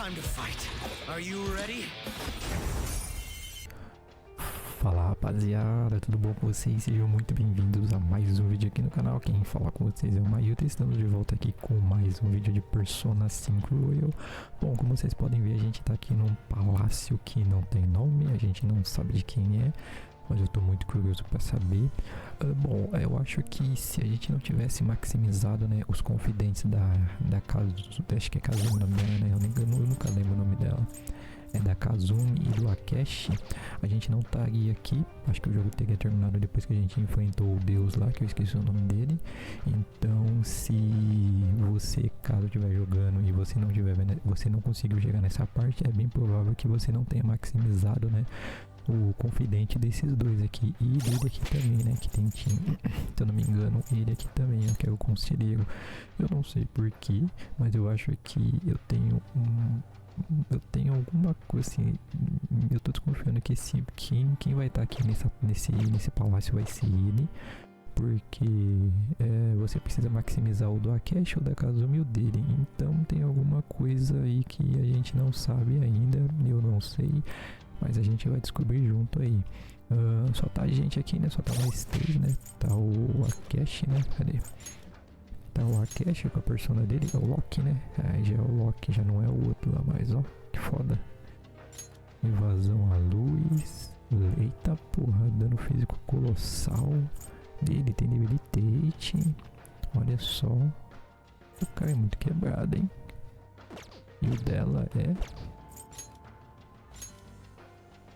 time to fight. Are you ready? Fala rapaziada, tudo bom com vocês? Sejam muito bem-vindos a mais um vídeo aqui no canal. Quem fala com vocês é o Mailton. Estamos de volta aqui com mais um vídeo de Persona 5 Royal. Bom, como vocês podem ver, a gente tá aqui num palácio que não tem nome, a gente não sabe de quem é, mas eu tô muito curioso para saber. Bom, eu acho que se a gente não tivesse maximizado, né, os confidentes da Kazu, acho que é Kazumi o nome dela, né? Eu nunca lembro o nome dela. É da Kazumi e do Akeshi, a gente não estaria aqui. Acho que o jogo teria terminado depois que a gente enfrentou o deus lá, que eu esqueci o nome dele. Então, se você, caso estiver jogando e você não tiver, você não conseguiu chegar nessa parte, é bem provável que você não tenha maximizado, né, o confidente desses dois aqui e dele aqui também, né, que tem, se eu não me engano, ele aqui também, que é o conselheiro. Eu não sei porquê, mas eu acho que eu tenho alguma coisa assim. Eu tô desconfiando que quem vai estar aqui nesse palácio vai ser ele, porque você precisa maximizar o do Akeshi, o da Kazumi e o dele. Então tem alguma coisa aí que a gente não sabe ainda, eu não sei, mas a gente vai descobrir junto aí. Só tá a gente aqui, né? Só tá nós três, né? Tá o Akeshi, né? Cadê? Tá o Akeshi com a persona dele, é o Loki, né? Já é o Loki, já não é o outro lá mais, ó. Que foda. Invasão à luz. Eita porra, dano físico colossal. Dele tem debilitate. Olha só. O cara é muito quebrado, hein? E o dela é...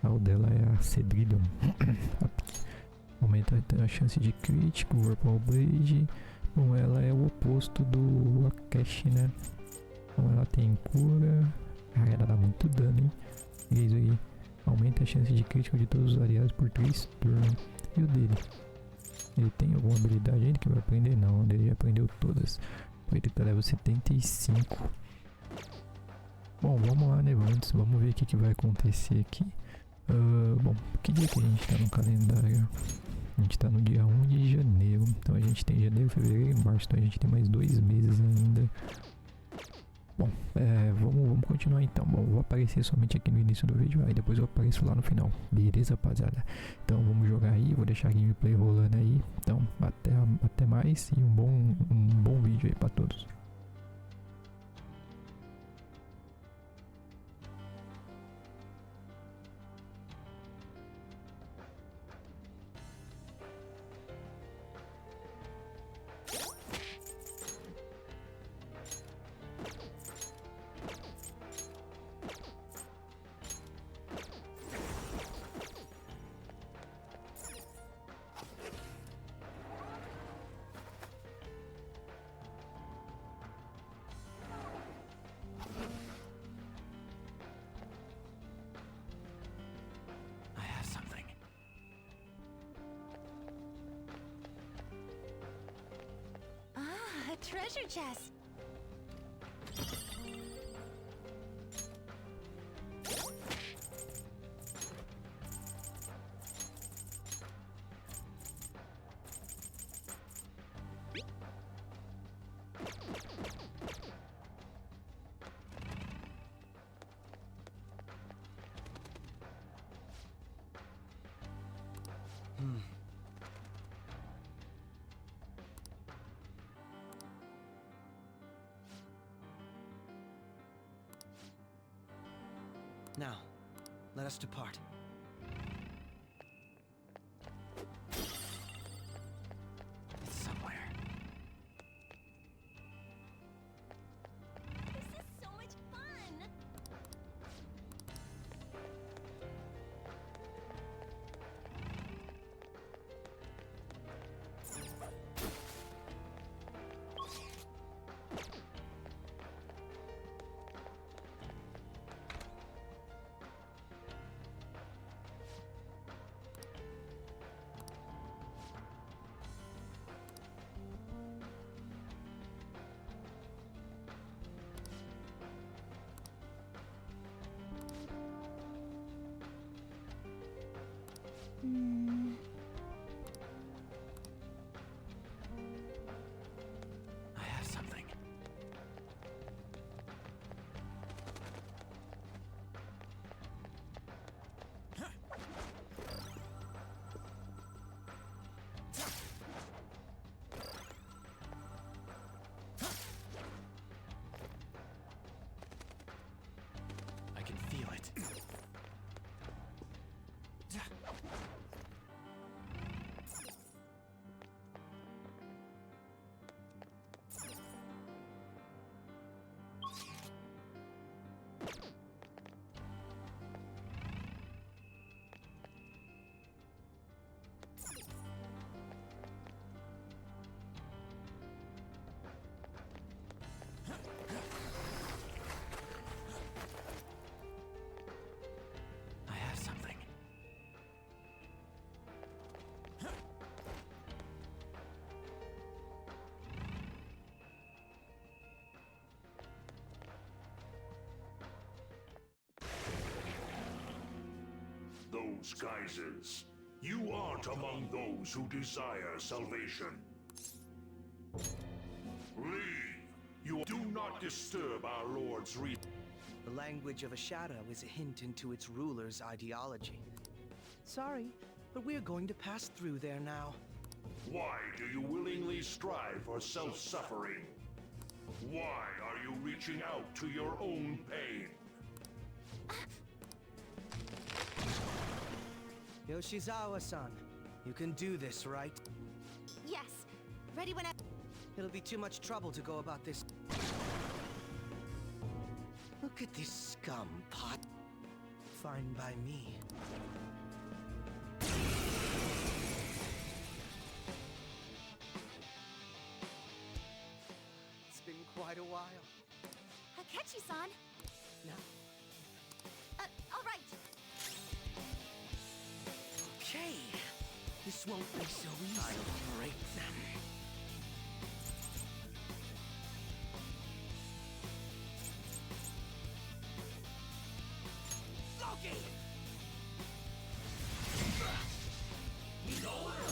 o dela é a Cedrillion. Aumenta a chance de crítico, Warpal Blade. Bom, ela é o oposto do Akeshi, né? Então ela tem cura. Ela dá muito dano, hein? E isso aí. Aumenta a chance de crítico de todos os aliados por 3 turnos. E o dele? Ele tem alguma habilidade ainda que vai aprender? Não, ele já aprendeu todas. Ele tá level 75. Bom, vamos lá, né? Vamos ver o que vai acontecer aqui. Bom, que dia que a gente tá no calendário? A gente tá no dia 1 de janeiro. Então a gente tem janeiro, fevereiro e março. Então a gente tem mais 2 meses ainda. Bom, vamos continuar então. Bom, eu vou aparecer somente aqui no início do vídeo, aí depois eu apareço lá no final. Beleza, rapaziada? Então vamos jogar aí, vou deixar a gameplay rolando aí. Então, até mais e um bom vídeo aí pra todos. A treasure chest. Now, let us depart. It's somewhere. This is so much fun. those guises. You aren't among those who desire salvation. Leave. You do not disturb our Lord's The language of a shadow is a hint into its ruler's ideology. Sorry, but we're going to pass through there now. Why do you willingly strive for self-suffering? Why are you reaching out to your own pain? Yoshizawa-san, you can do this, right? Yes. Ready when I... It'll be too much trouble to go about this. Look at this scum pot. Fine by me. It's been quite a while. Akechi-san. No. All right. Okay. This won't be so easy. I'll break them. Loki!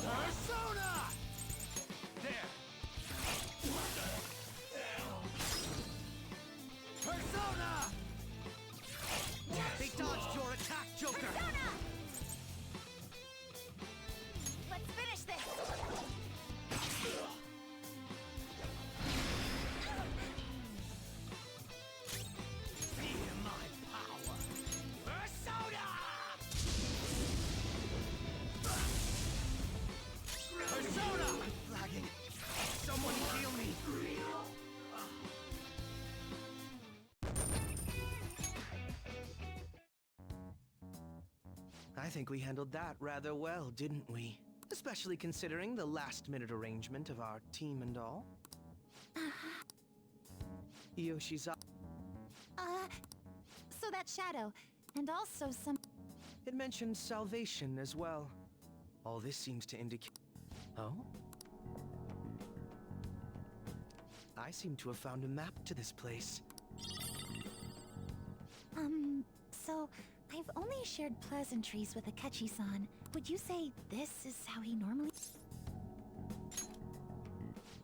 Persona! There! Persona! They dodged your attack, Joker! Persona! Let's finish this. Feel my power! Persona! Persona! I'm flagging. Someone heal me! I think we handled that rather well, didn't we? Especially considering the last-minute arrangement of our team and all. Yoshizawa. So that shadow, and also some... It mentioned salvation as well. All this seems to indicate... Oh? I seem to have found a map to this place. So I've only shared pleasantries with Akechi-san. Would you say this is how he normally...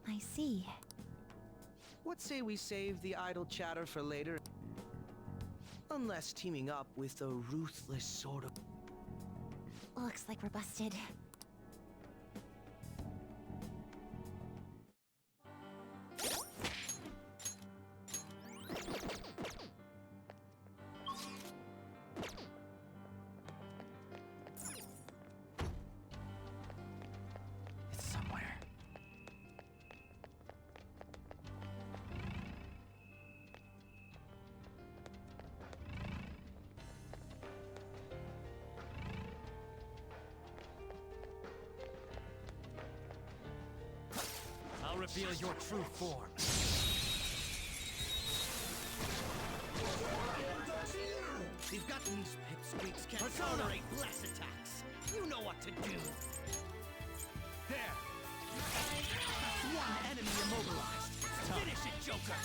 I see. What say we save the idle chatter for later? Unless teaming up with the ruthless sort of... Looks like we're busted. It's somewhere. I'll reveal your true form. We've got these pipsqueaks can't tolerate bless attacks. You know what to do. There. That's one enemy immobilized. Finish it, Joker.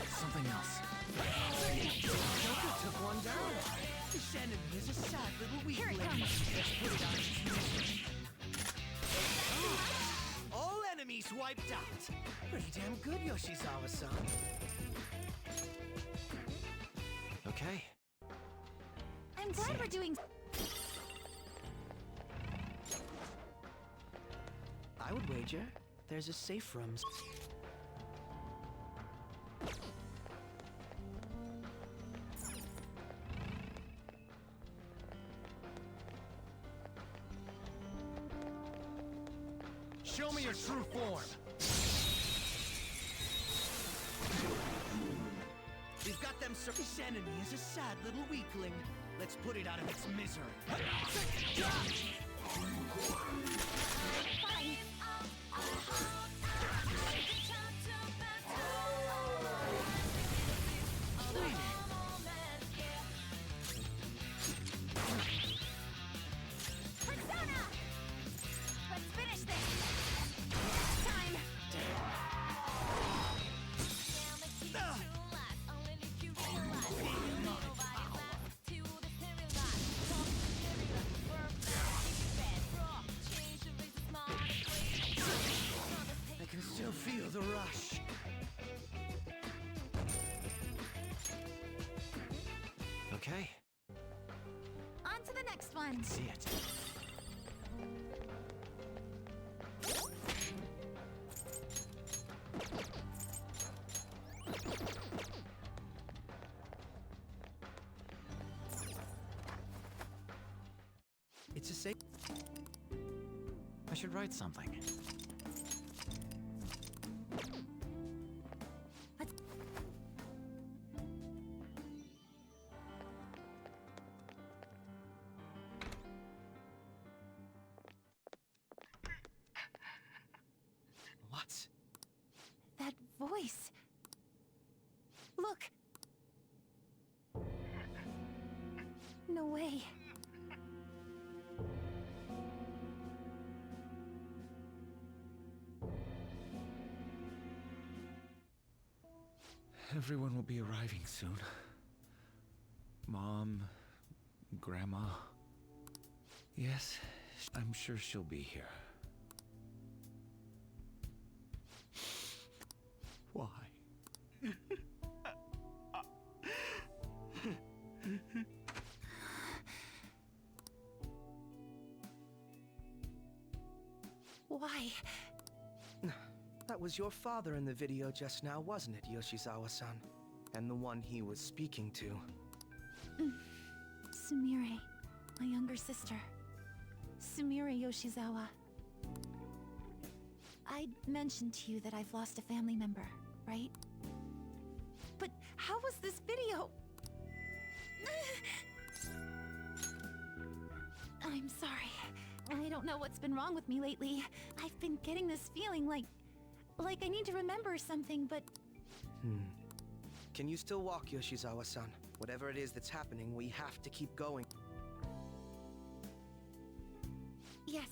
Something else. Joker took one down. This enemy is a sad little weakling. Here it comes. Let's put it on its misery. All enemies wiped out. Pretty damn good, Yoshizawa-san. Okay. I'm glad we're doing... I would wager there's a safe room. Show me your true form. We've got them. This enemy is a sad little weakling. Let's put it out of its misery. Fine. Persona! Let's finish this. Time. rush. Okay, On to the next one. see it. It's a safe. I should write something. What? That voice. Look. No way. Everyone will be arriving soon. Mom, Grandma. Yes, I'm sure she'll be here. Why? Why? That was your father in the video just now, wasn't it, Yoshizawa-san? And the one he was speaking to. Sumire, my younger sister. Sumire Yoshizawa. I mentioned to you that I've lost a family member, right? But how was this video? I'm sorry. I don't know what's been wrong with me lately. I've been getting this feeling like I need to remember something, but Can you still walk, Yoshizawa-san? Whatever it is that's happening, we have to keep going. yes.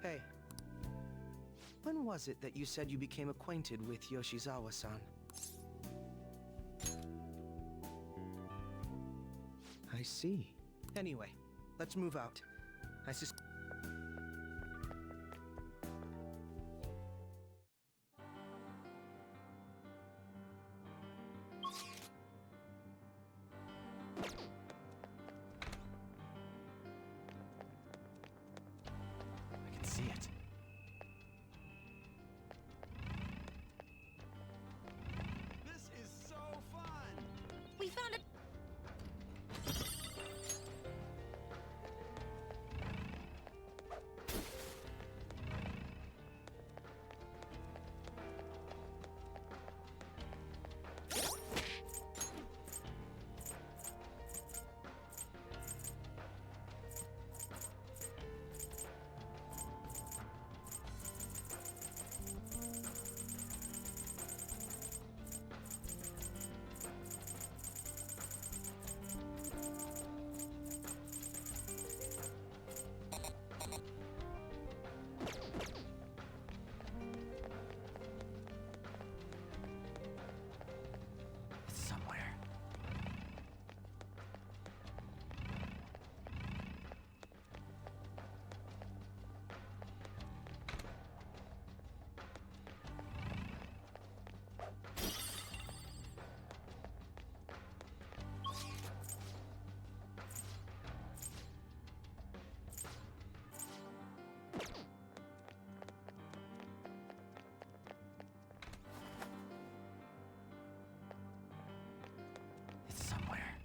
Hey. When was it that you said you became acquainted with Yoshizawa-san? I see. Anyway, let's move out. I sus- I can see it. This is so fun! We found it. It's somewhere. It's somewhere.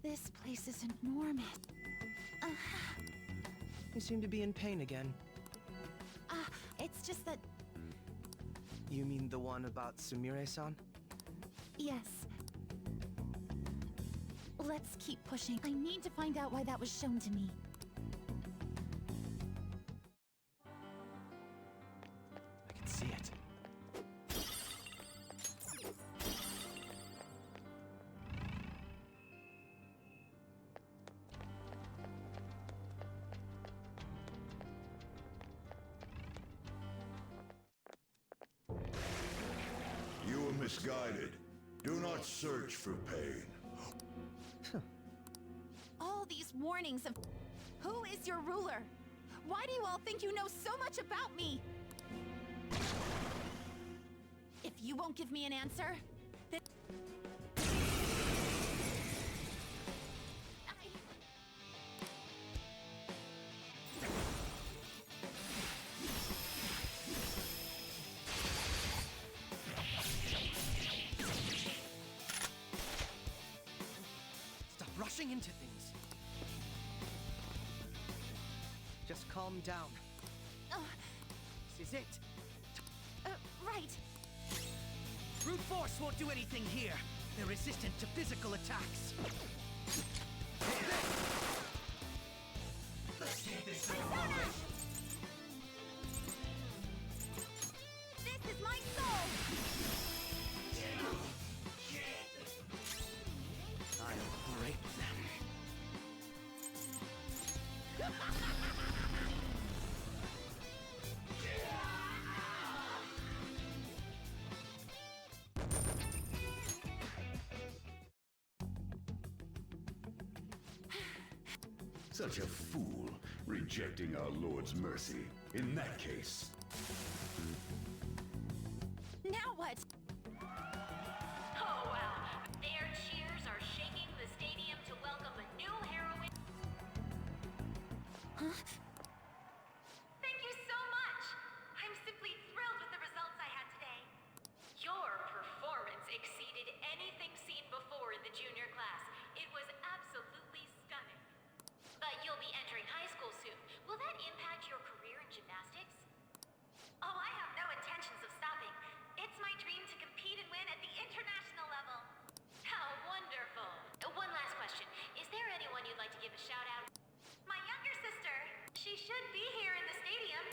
This place is enormous. You seem to be in pain again. It's just that, You mean the one about Sumire-san? yes. Let's keep pushing. I need to find out why that was shown to me. I can see it. You were misguided. Do not search for pain. All these warnings of... Who is your ruler? Why do you all think you know so much about me? If you won't give me an answer, then... Stop rushing into things. Just calm down. This is it. Right. Brute force won't do anything here. They're resistant to physical attacks. Let's take this Persona! This is my soul! I'll break them. Such a fool, rejecting our Lord's mercy. In that case, Now what? Oh, wow. Their cheers are shaking the stadium to welcome a new heroine. Huh? Thank you so much. I'm simply thrilled with the results I had today. Your performance exceeded anything seen before in the junior class. It was absolutely stunning. But you'll be entering high school soon. Will that impact your career in gymnastics? Oh, I have no intentions of stopping. It's my dream to compete and win at the international level. How wonderful. One last question. Is there anyone you'd like to give a shout out? My younger sister. She should be here in the stadium.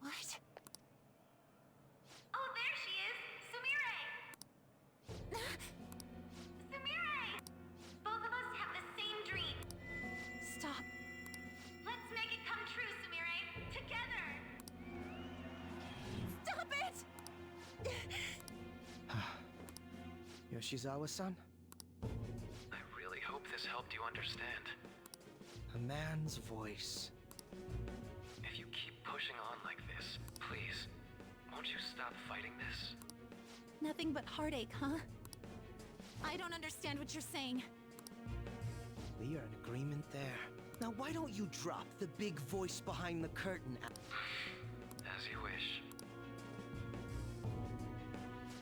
What? Oh, there she is. Sumire. Sumire! Both of us have the same dream. Stop. Let's make it come true, Sumire. Together. Stop it! Yoshizawa-san? I really hope this helped you understand. A man's voice. If you keep pushing on like this, please, won't you stop fighting this? Nothing but heartache, huh? I don't understand what you're saying. We are in agreement there. Now why don't you drop the big voice behind the curtain? As you wish.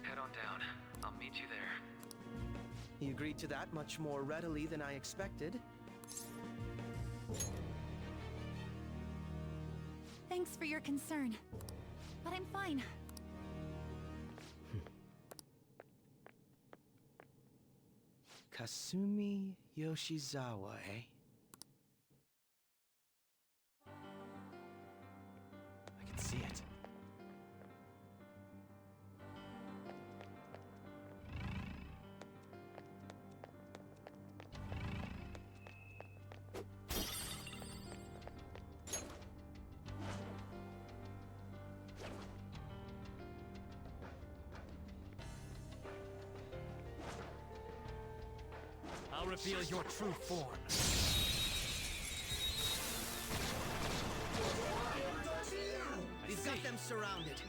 Head on down. I'll meet you there. He agreed to that much more readily than I expected. Thanks for your concern. But I'm fine. Kasumi Yoshizawa, eh? I can see it. I'll reveal your true form. We've got them surrounded.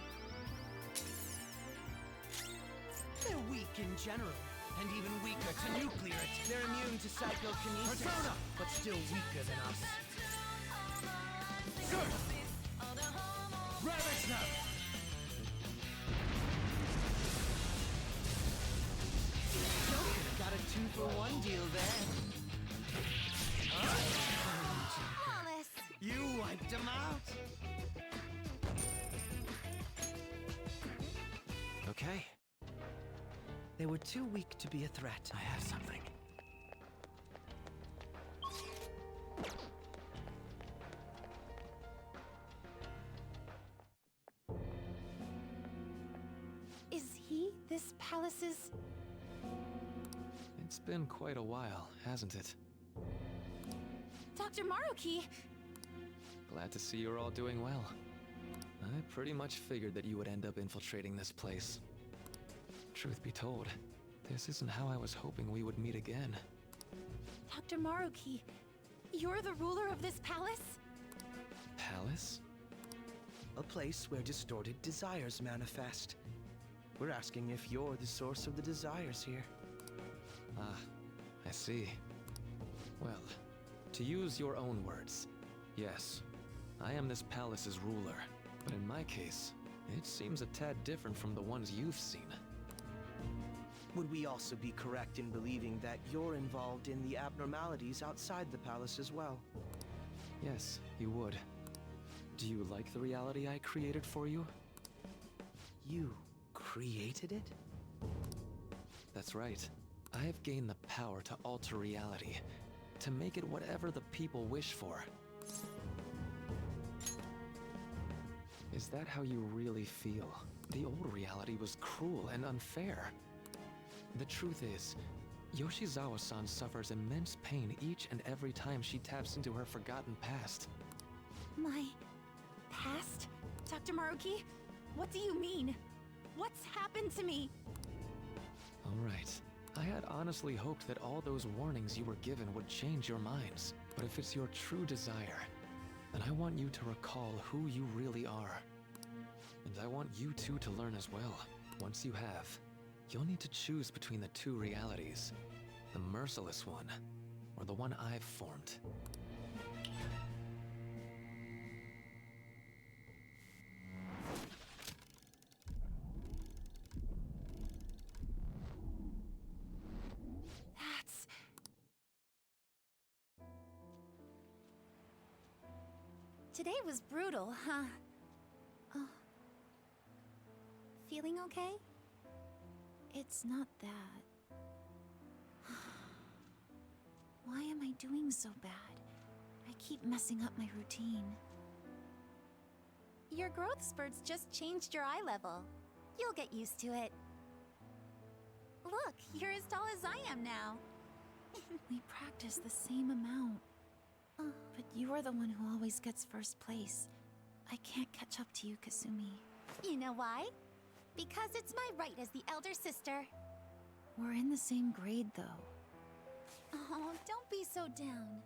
They're weak in general, and even weaker to nuclear. They're immune to psychokinesis, Persona! but still weaker than us. Good! Ravage them! Joker got a 2-for-1 deal there. Flawless! You wiped him out. Okay. They were too weak to be a threat. I have something. Is he this palace's... It's been quite a while, hasn't it? Dr. Maruki? Glad to see you're all doing well. I pretty much figured that you would end up infiltrating this place. Truth be told, this isn't how I was hoping we would meet again. Dr. Maruki, you're the ruler of this palace? Palace? A place where distorted desires manifest. We're asking if you're the source of the desires here. Ah, I see. Well, to use your own words, yes, I am this palace's ruler. But in my case, it seems a tad different from the ones you've seen. Would we also be correct in believing that you're involved in the abnormalities outside the palace as well? Yes, you would. Do you like the reality I created for you? You created it? That's right. I have gained the power to alter reality, to make it whatever the people wish for. Is that how you really feel? The old reality was cruel and unfair. The truth is, Yoshizawa-san suffers immense pain each and every time she taps into her forgotten past. My past? Dr. Maruki, what do you mean? What's happened to me? Alright. I had honestly hoped that all those warnings you were given would change your minds. But if it's your true desire, then I want you to recall who you really are. And I want you two to learn as well. Once you have, you'll need to choose between the two realities. The merciless one, or the one I've formed. That's... Today was brutal, huh? Oh. Feeling okay? It's not that. Why am I doing so bad? I keep messing up my routine. Your growth spurts just changed your eye level. You'll get used to it. Look, you're as tall as I am now. We practice the same amount. But you're the one who always gets first place. I can't catch up to you, Kasumi. You know why? Because it's my right as the elder sister. We're in the same grade, though. Oh, don't be so down.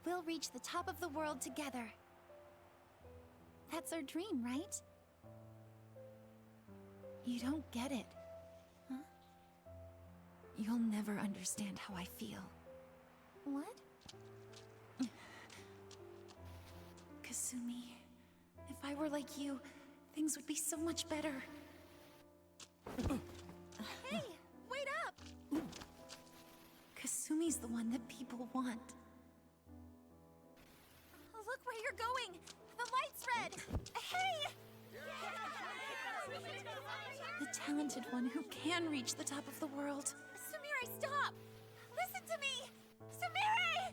We'll reach the top of the world together. That's our dream, right? You don't get it. Huh? You'll never understand how I feel. What? Kasumi, if I were like you, things would be so much better. Hey, wait up! Kasumi's the one that people want. Look where you're going! The light's red! Hey! The talented one who can reach the top of the world. Sumire, stop! Listen to me! Sumire!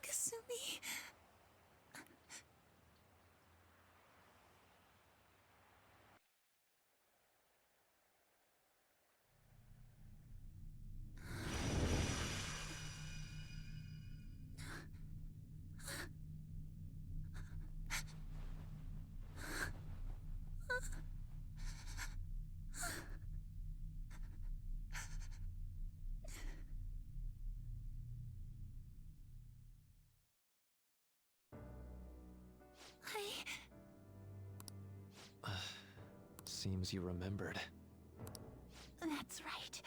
Kasumi. Seems you remembered. That's right.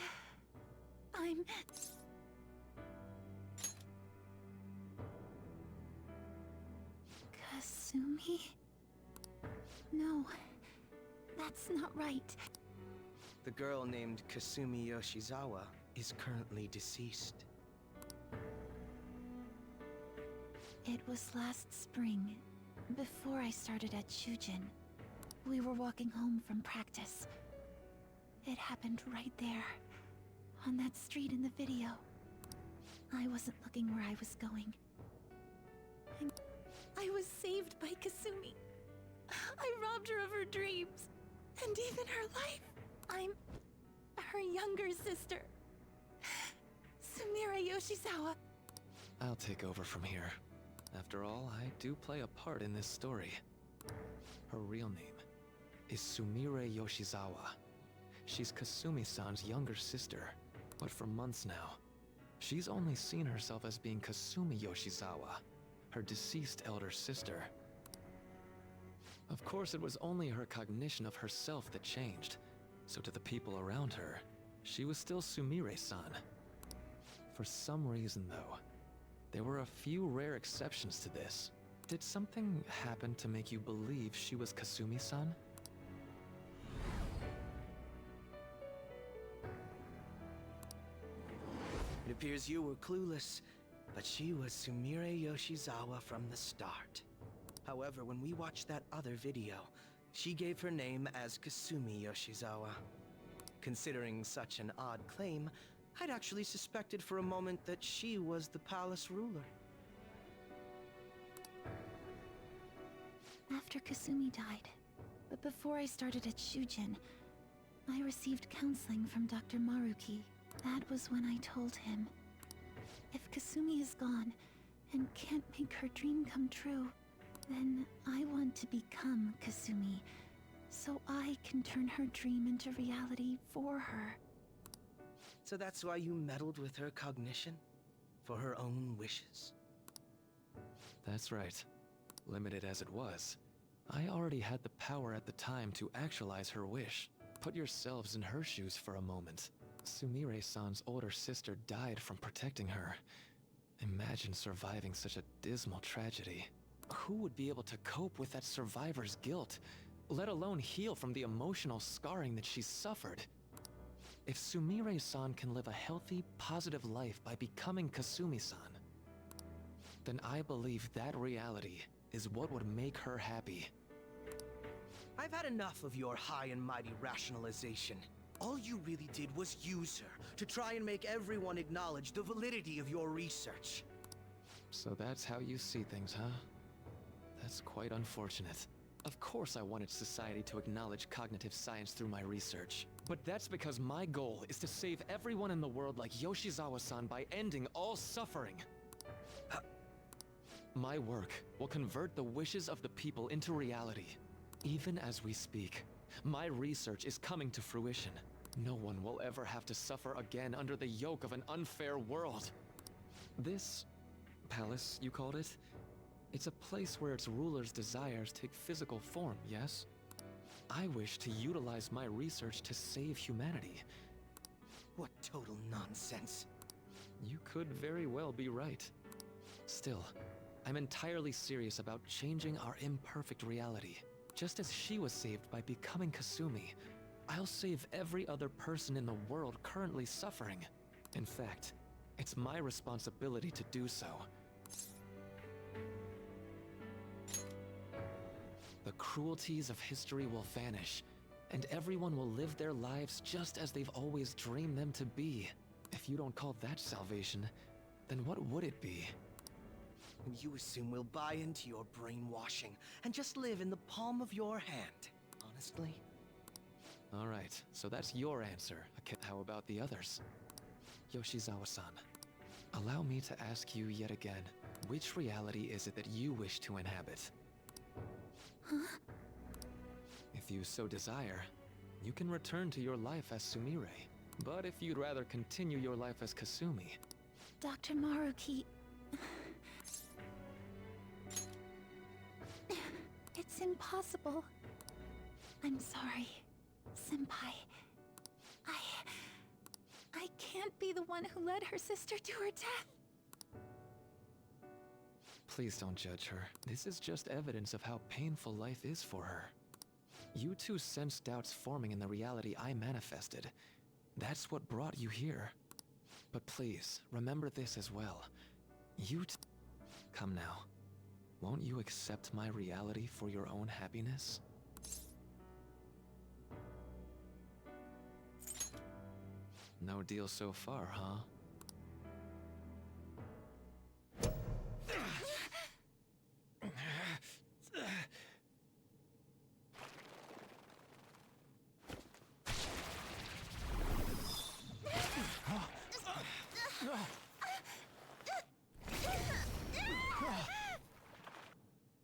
I'm... Kasumi? No, that's not right. The girl named Kasumi Yoshizawa is currently deceased. It was last spring, before I started at Shujin. We were walking home from practice. It happened right there, on that street in the video. I wasn't looking where I was going. I was saved by Kasumi. I robbed her of her dreams, and even her life. I'm her younger sister, Sumire Yoshizawa. I'll take over from here. After all, I do play a part in this story. Her real name is Sumire Yoshizawa. She's Kasumi-san's younger sister, but for months now, she's only seen herself as being Kasumi Yoshizawa, her deceased elder sister. Of course, it was only her cognition of herself that changed, so to the people around her, she was still Sumire-san. For some reason, though, there were a few rare exceptions to this. Did something happen to make you believe she was Kasumi-san? It appears you were clueless, but she was Sumire Yoshizawa from the start. However, when we watched that other video, she gave her name as Kasumi Yoshizawa. Considering such an odd claim, I'd actually suspected for a moment that she was the palace ruler. After Kasumi died, but before I started at Shujin, I received counseling from Dr. Maruki. That was when I told him, if Kasumi is gone and can't make her dream come true, then I want to become Kasumi, so I can turn her dream into reality for her. So that's why you meddled with her cognition? For her own wishes? That's right. Limited as it was, I already had the power at the time to actualize her wish. Put yourselves in her shoes for a moment. Sumire-san's older sister died from protecting her. Imagine surviving such a dismal tragedy. Who would be able to cope with that survivor's guilt, let alone heal from the emotional scarring that she's suffered? If Sumire-san can live a healthy, positive life by becoming Kasumi-san, then I believe that reality is what would make her happy. I've had enough of your high and mighty rationalization. All you really did was use her to try and make everyone acknowledge the validity of your research. So that's how you see things, huh? That's quite unfortunate. Of course I wanted society to acknowledge cognitive science through my research. But that's because my goal is to save everyone in the world like Yoshizawa-san by ending all suffering. My work will convert the wishes of the people into reality. Even as we speak, my research is coming to fruition. No one will ever have to suffer again under the yoke of an unfair world. This palace, you called it? It's a place where its ruler's desires take physical form, yes? I wish to utilize my research to save humanity. What total nonsense. You could very well be right. Still, I'm entirely serious about changing our imperfect reality. Just as she was saved by becoming Kasumi, I'll save every other person in the world currently suffering. In fact, it's my responsibility to do so. The cruelties of history will vanish, and everyone will live their lives just as they've always dreamed them to be. If you don't call that salvation, then what would it be? And you assume we'll buy into your brainwashing and just live in the palm of your hand, honestly? Alright, so that's your answer. How about the others? Yoshizawa-san, allow me to ask you yet again, which reality is it that you wish to inhabit? Huh? If you so desire, you can return to your life as Sumire. But if you'd rather continue your life as Kasumi... Dr. Maruki... It's impossible. I'm sorry, Senpai. I can't be the one who led her sister to her death. Please don't judge her. This is just evidence of how painful life is for her. You two sensed doubts forming in the reality I manifested. That's what brought you here. But please, remember this as well. Come now. Won't you accept my reality for your own happiness? No deal so far, huh?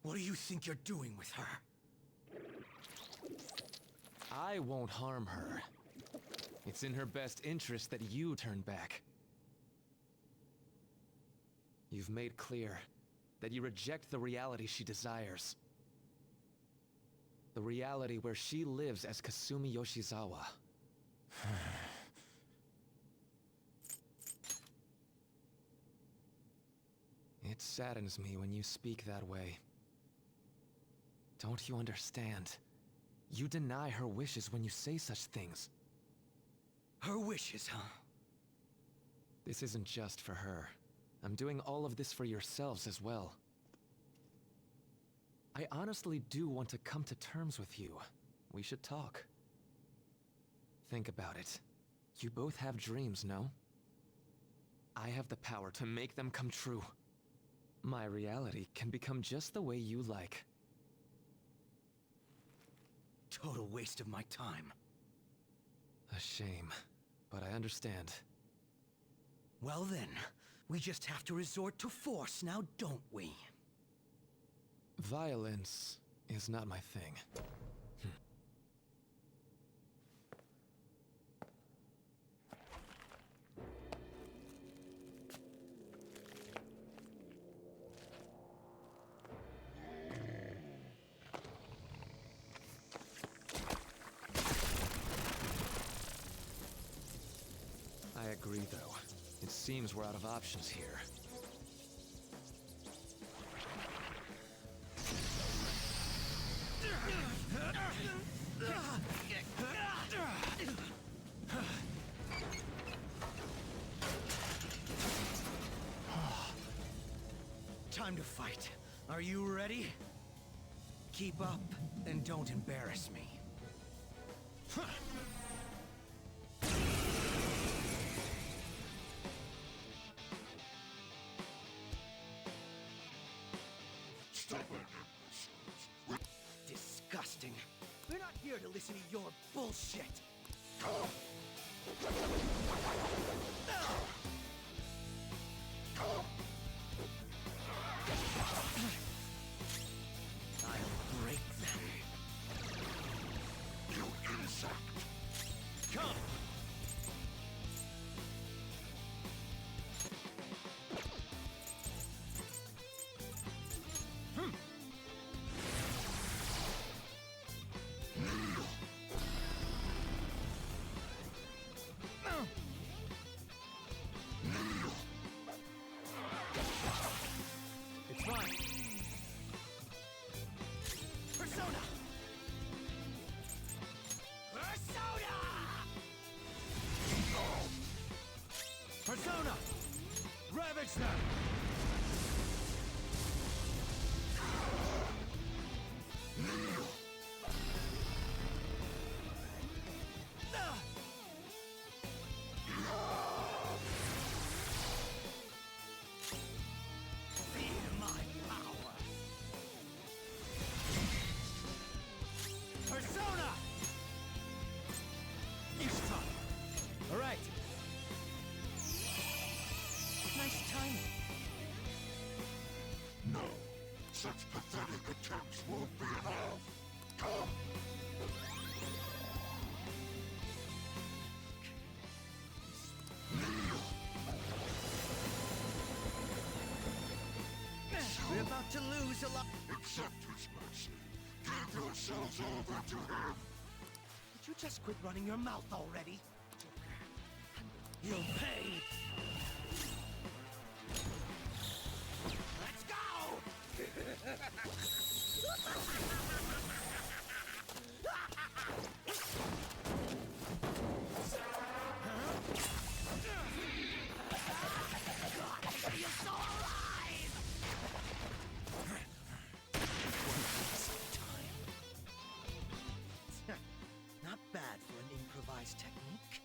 What do you think you're doing with her? I won't harm her. It's in her best interest that you turn back. You've made clear that you reject the reality she desires. The reality where she lives as Kasumi Yoshizawa. It saddens me when you speak that way. Don't you understand? You deny her wishes when you say such things. Her wishes, huh? This isn't just for her. I'm doing all of this for yourselves as well. I honestly do want to come to terms with you. We should talk. Think about it. You both have dreams, no? I have the power to make them come true. My reality can become just the way you like. Total waste of my time. A shame, but I understand. Well then, we just have to resort to force now, don't we? Violence is not my thing. I agree, though. It seems we're out of options here. Time to fight. Are you ready? Keep up and don't embarrass me. Disgusting. We're not here to listen to your bullshit. I'll break them. You insect. Come! It's fine. Persona! Persona! Persona! Ravage them! Feel my power! Persona! Ishtar! Alright. Nice timing. No, such pathetic attempts won't be enough. Come! We're about to lose a lot. Accept his mercy. Give yourselves over to him. Would you just quit running your mouth already? You'll pay! Let's go! God, you're so alive! Not bad for an improvised technique.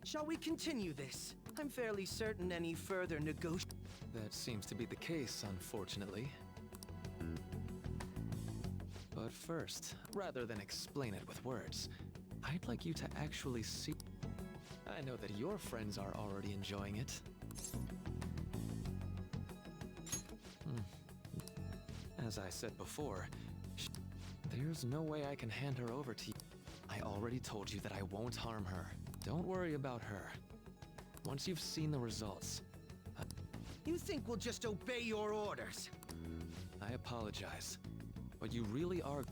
Shall we continue this? I'm fairly certain any further negotiation. That seems to be the case, unfortunately. But first, rather than explain it with words, I'd like you to actually see... I know that your friends are already enjoying it. As I said before, there's no way I can hand her over to you. I already told you that I won't harm her. Don't worry about her. Once you've seen the results... You think we'll just obey your orders? I apologize, but you really are...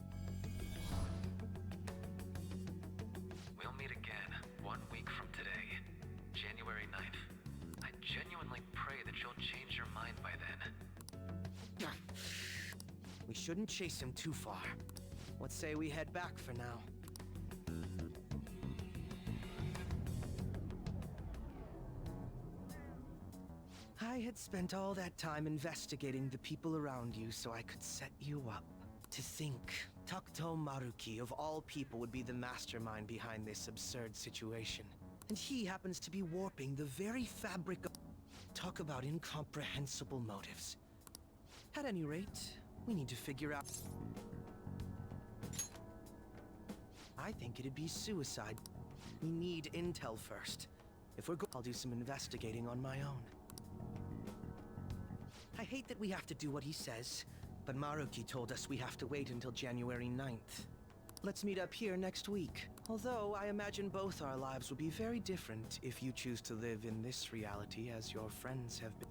We'll meet again 1 week from today, January 9th. I genuinely pray that you'll change your mind by then. We shouldn't chase him too far. Let's say we head back for now. I had spent all that time investigating the people around you so I could set you up. To think, Takuto Maruki of all people would be the mastermind behind this absurd situation. And he happens to be warping the very fabric of... Talk about incomprehensible motives. At any rate, we need to figure out... I think it'd be suicide. We need intel first. If we're I'll do some investigating on my own. I hate that we have to do what he says, but Maruki told us we have to wait until January 9th. Let's meet up here next week. Although I imagine both our lives will be very different if you choose to live in this reality as your friends have been.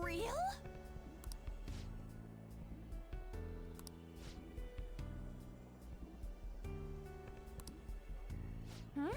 real? Hmm?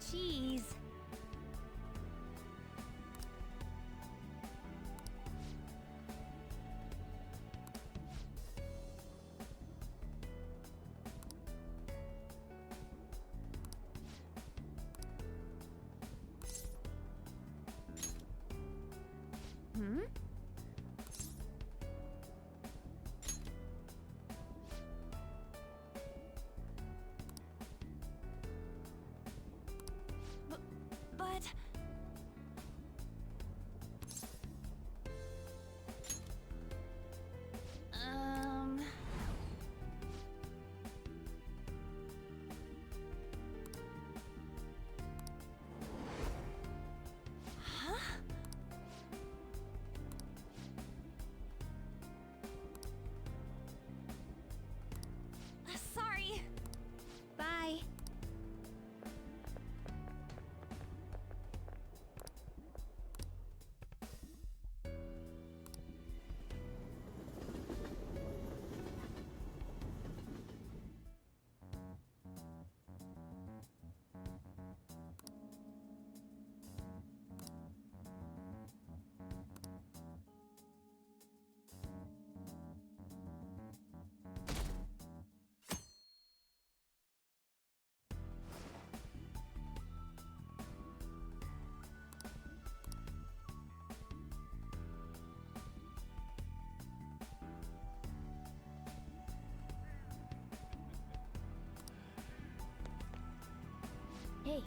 Jeez. Hmm? But... Huh? Sorry. Bye. Hey,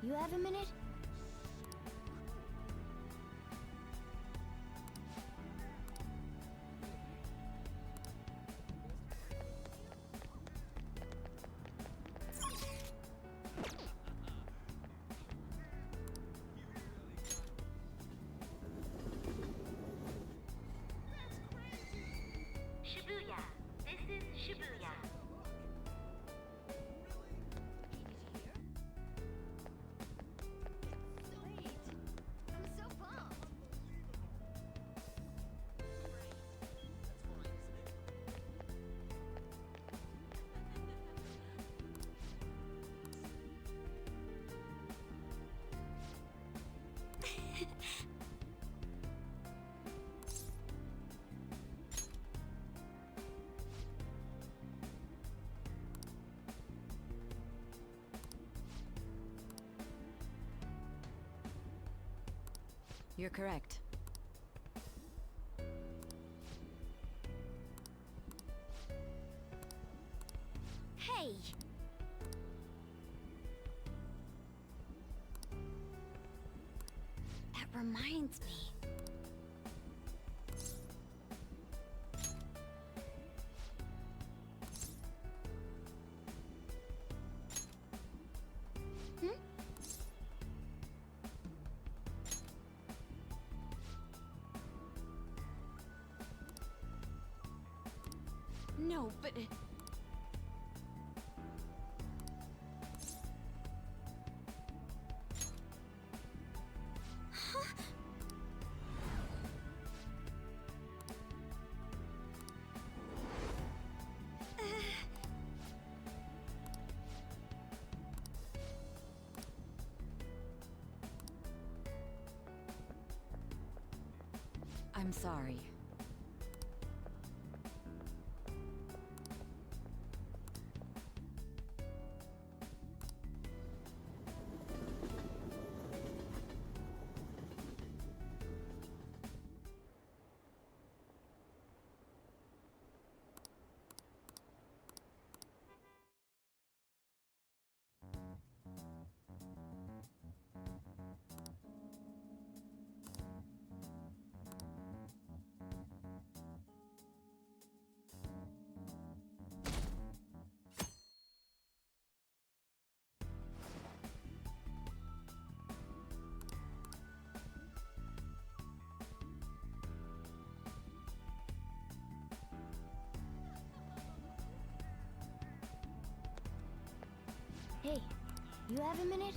you have a minute? Shibuya. This is Shibuya. Wait, I'm so bummed. You're correct. Hey! That reminds me. Hmm? No, but... Huh? I'm sorry. Hey, you have a minute?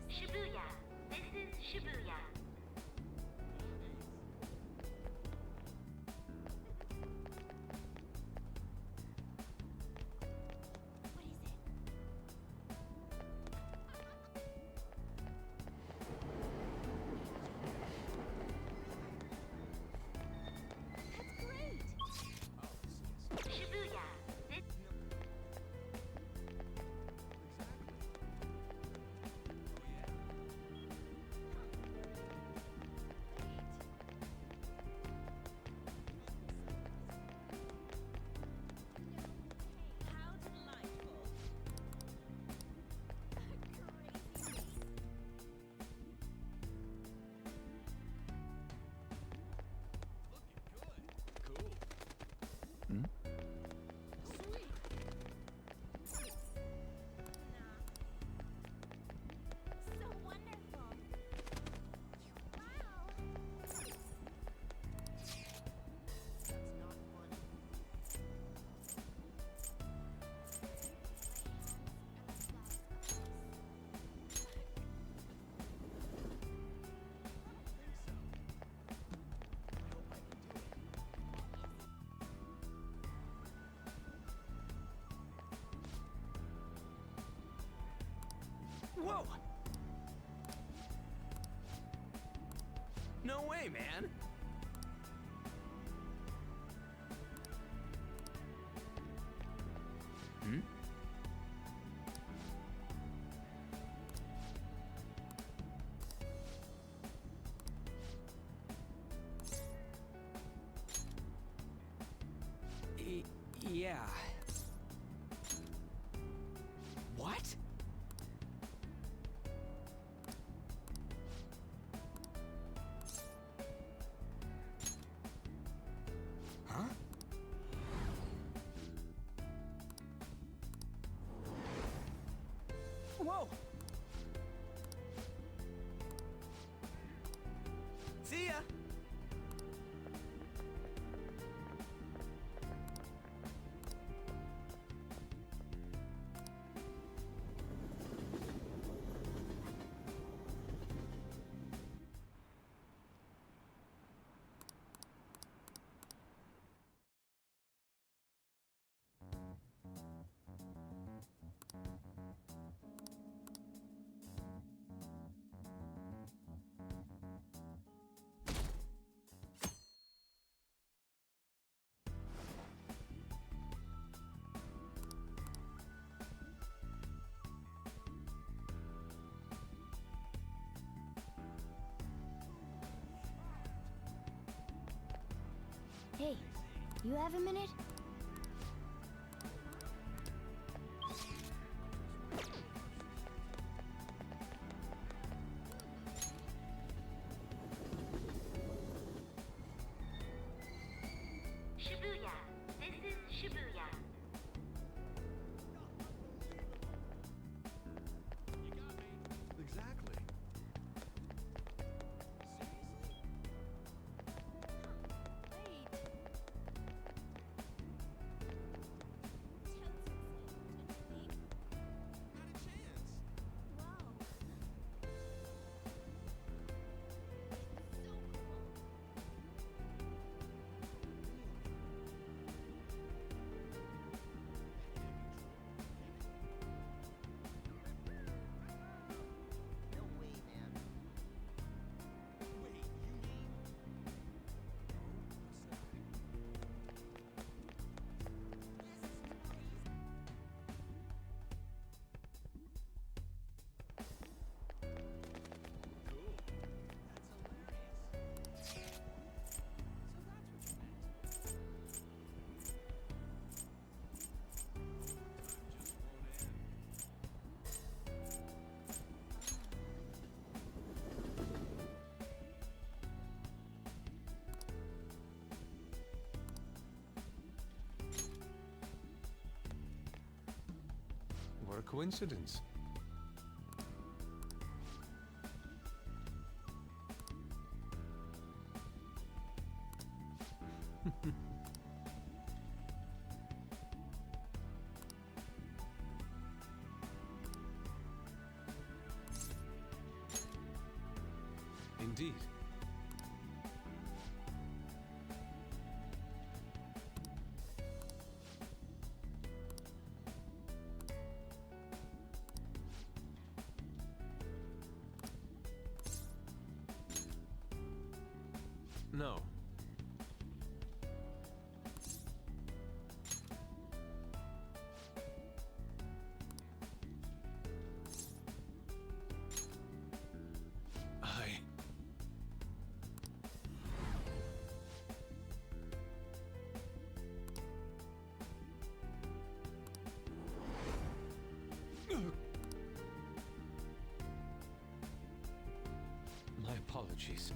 Shibuya. This is Shibuya. Shibuya. This So wonderful. Wow. Whoa! No way, man! Hmm? Yeah. What? Huh? Whoa! See ya! Hey, you have a minute? Shibuya. This is Shibuya. Exactly. What a coincidence. Indeed. No. I... My apologies.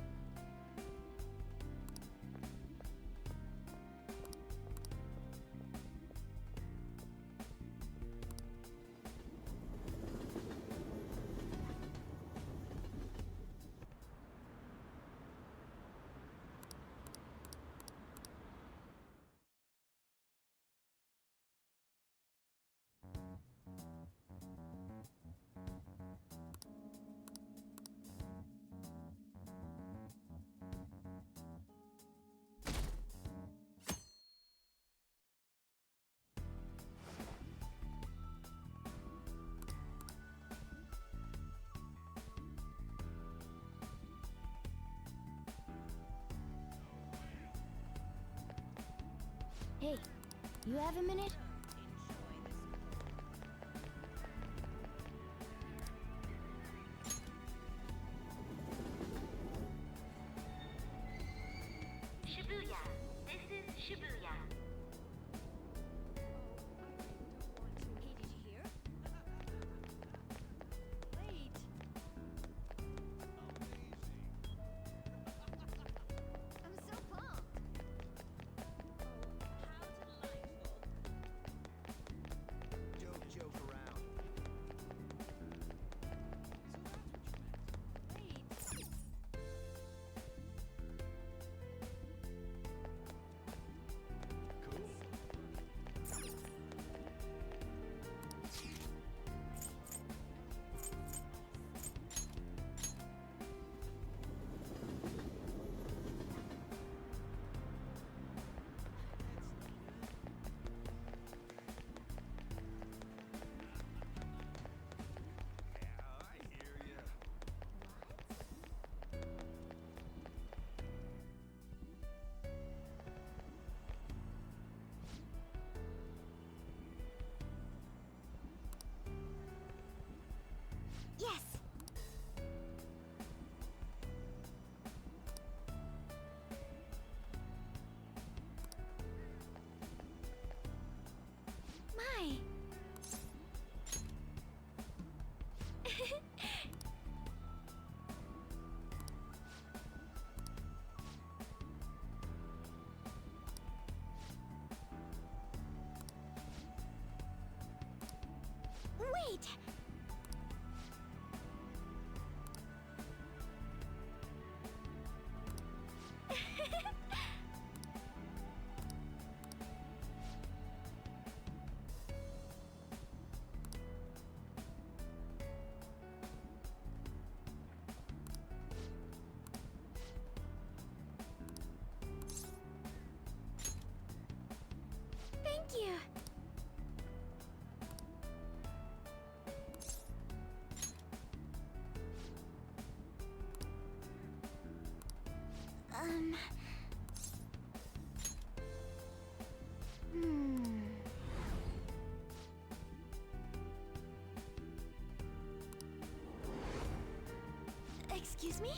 Hey, you have a minute? Shibuya. This is Shibuya. Hey, did you hear? Wait. I'm so pumped. Don't joke around. Wait. I hear ya. Yes. My. Wait. Thank you. Um. Hmm. Excuse me?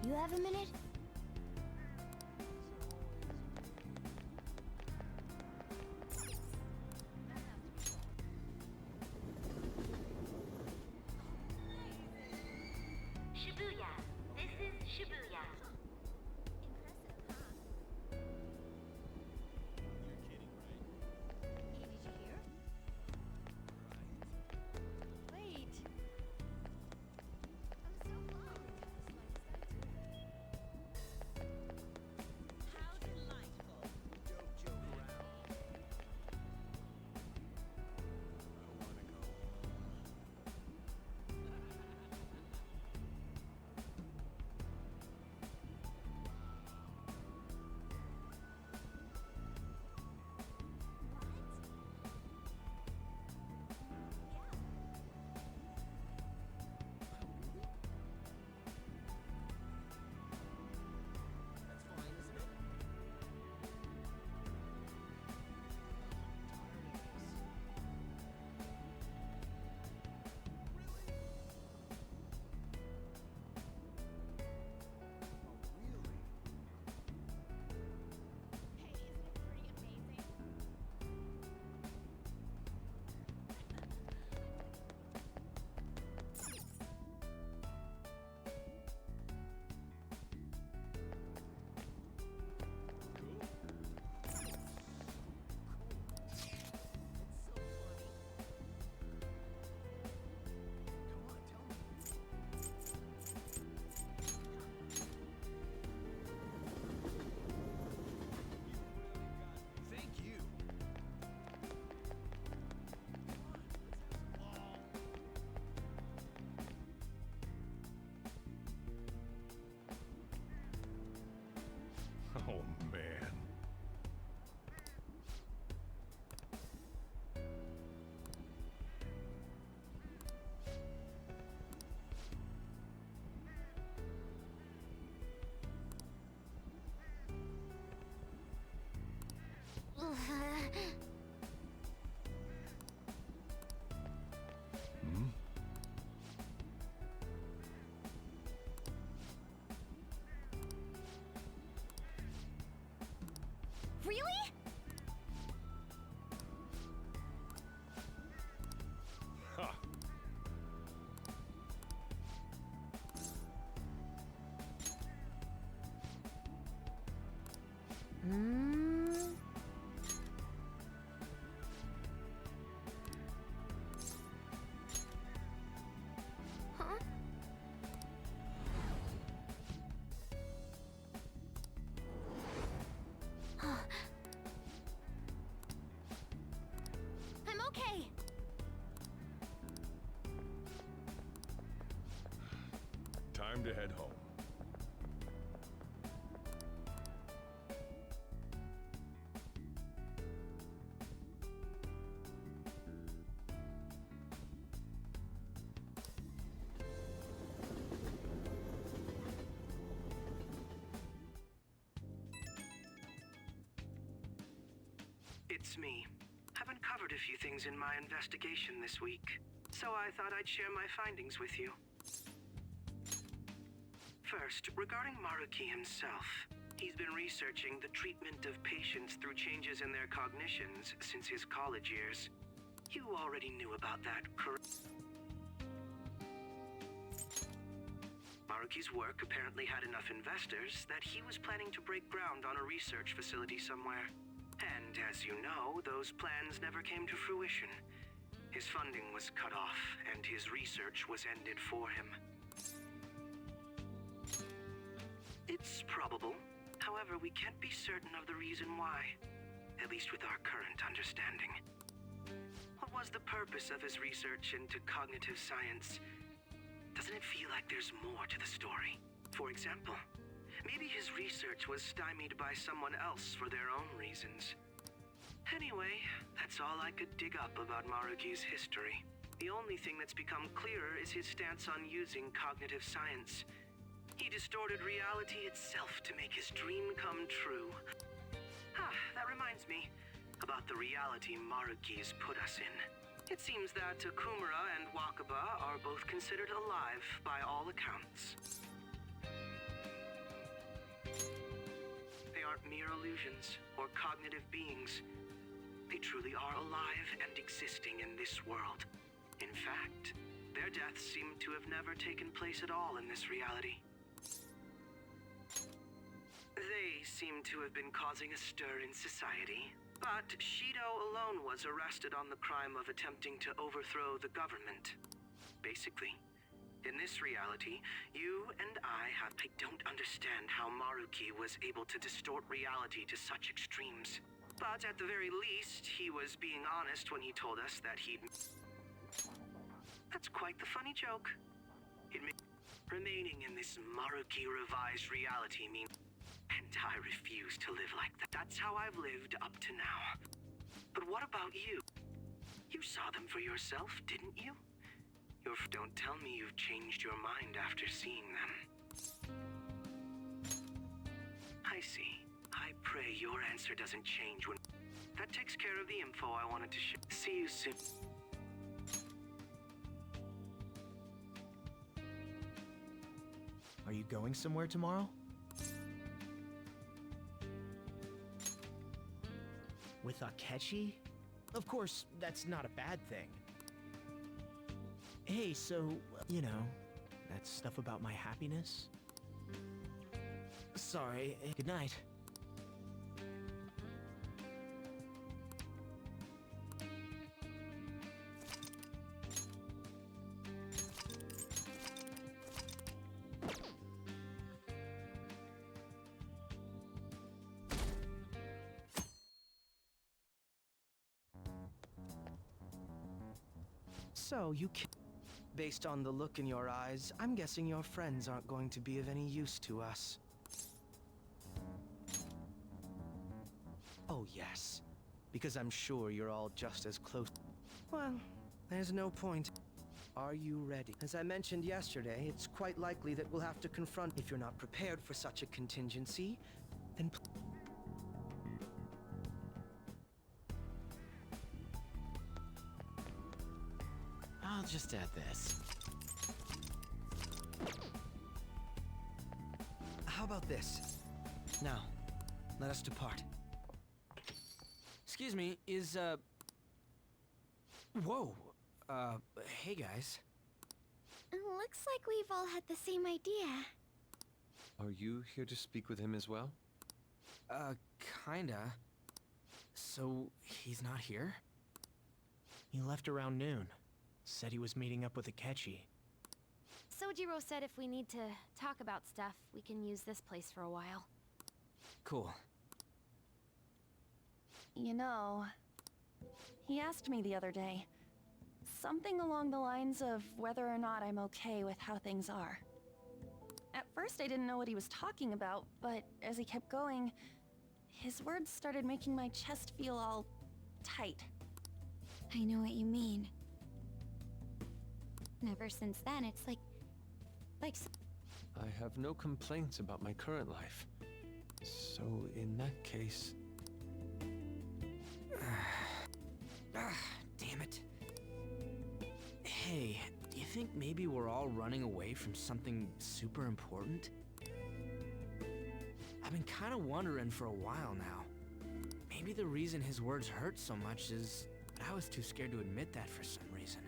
You have a minute? Shibuya. This is Shibuya. Oh, man. Really? Ha! Huh? I'm okay. Time to head home. It's me. I've uncovered a few things in my investigation this week, so I thought I'd share my findings with you. First, regarding Maruki himself, he's been researching the treatment of patients through changes in their cognitions since his college years. You already knew about that, correct? Maruki's work apparently had enough investors that he was planning to break ground on a research facility somewhere. And as you know, those plans never came to fruition. His funding was cut off, and his research was ended for him. It's probable. However, we can't be certain of the reason why, at least with our current understanding. What was the purpose of his research into cognitive science? Doesn't it feel like there's more to the story? For example, maybe his research was stymied by someone else for their own reasons. Anyway, that's all I could dig up about Maruki's history. The only thing that's become clearer is his stance on using cognitive science. He distorted reality itself to make his dream come true. That reminds me about the reality Maruki's put us in. It seems that Okumura and Wakaba are both considered alive by all accounts. mere illusions or cognitive beings. They truly are alive and existing in this world. In fact, their deaths seem to have never taken place at all in this reality. They seem to have been causing a stir in society, but Shido alone was arrested on the crime of attempting to overthrow the government. Basically, in this reality, you and I don't understand how Maruki was able to distort reality to such extremes. But at the very least, he was being honest when he told us that he'd... That's quite the funny joke. Remaining in this Maruki revised reality means... And I refuse to live like that. That's how I've lived up to now. But what about you? You saw them for yourself, didn't you? Don't tell me you've changed your mind after seeing them. I see. I pray your answer doesn't change when... That takes care of the info I wanted to share. See you soon. Are you going somewhere tomorrow? With Akechi? Of course, that's not a bad thing. Hey, so, you know, that stuff about my happiness? Sorry, good night. So, you can... Based on the look in your eyes, I'm guessing your friends aren't going to be of any use to us. Oh, yes. Because I'm sure you're all just as close... Well, there's no point. Are you ready? As I mentioned yesterday, it's quite likely that we'll have to confront... If you're not prepared for such a contingency, then... I'll just add this. How about this? Now, let us depart. Excuse me, is, Whoa! Hey guys. Looks like we've all had the same idea. Are you here to speak with him as well? Kinda. So, he's not here? He left around noon. Said he was meeting up with Akechi. Sojiro said if we need to talk about stuff, we can use this place for a while. Cool. You know, he asked me the other day. Something along the lines of whether or not I'm okay with how things are. At first I didn't know what he was talking about, but as he kept going, his words started making my chest feel all tight. I know what you mean. And ever since then, it's like... I have no complaints about my current life. So in that case... Damn it. Hey, do you think maybe we're all running away from something super important? I've been kind of wondering for a while now. Maybe the reason his words hurt so much is that I was too scared to admit that for some reason.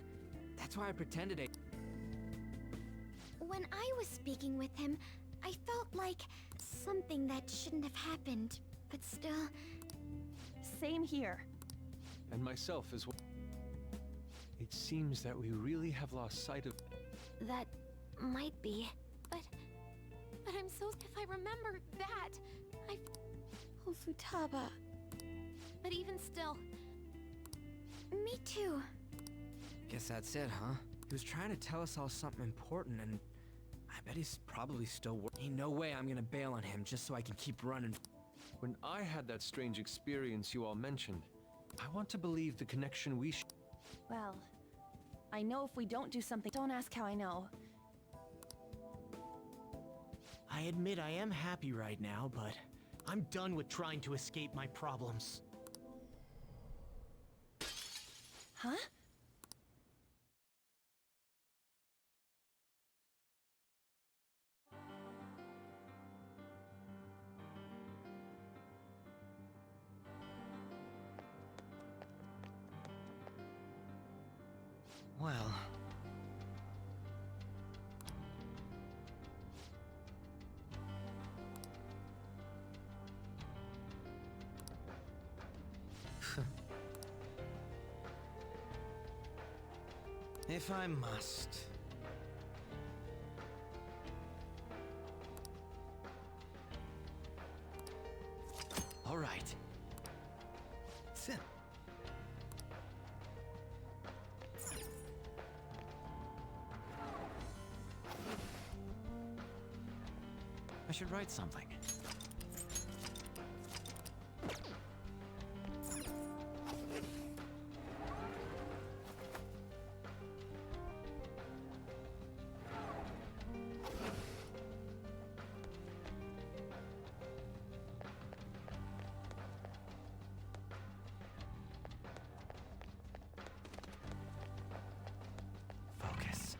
That's why I pretended When I was speaking with him, I felt like something that shouldn't have happened, but still... Same here. And myself as well. It seems that we really have lost sight of... That might be, but I'm so... If I remember that, Oh, Futaba. But even still... Me too. Guess that's it, huh? He was trying to tell us all something important, and I bet he's probably still Ain't no way I'm gonna bail on him just so I can keep running. When I had that strange experience you all mentioned, I want to believe the connection we Well, I know if we don't do something... Don't ask how I know. I admit I am happy right now, but I'm done with trying to escape my problems. Huh? Well... If I must... All right. I should write something. Focus.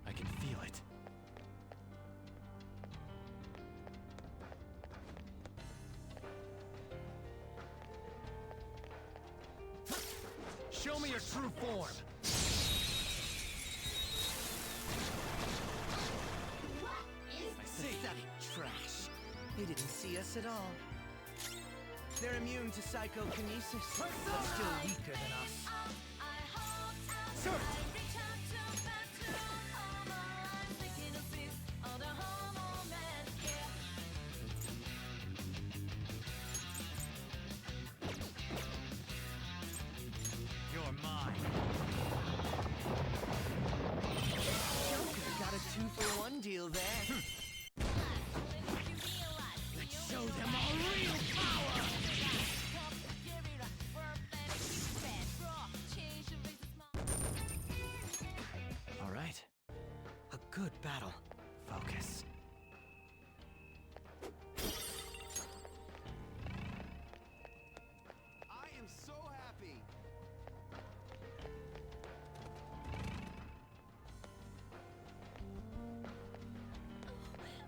I can feel it. Show me your true form! Pathetic trash. They didn't see us at all. They're immune to psychokinesis, but still weaker than us. Sir! You're mine. Joker got a 2-for-1 deal there. Let's show them our real power! All right. A good battle. Focus. I am so happy.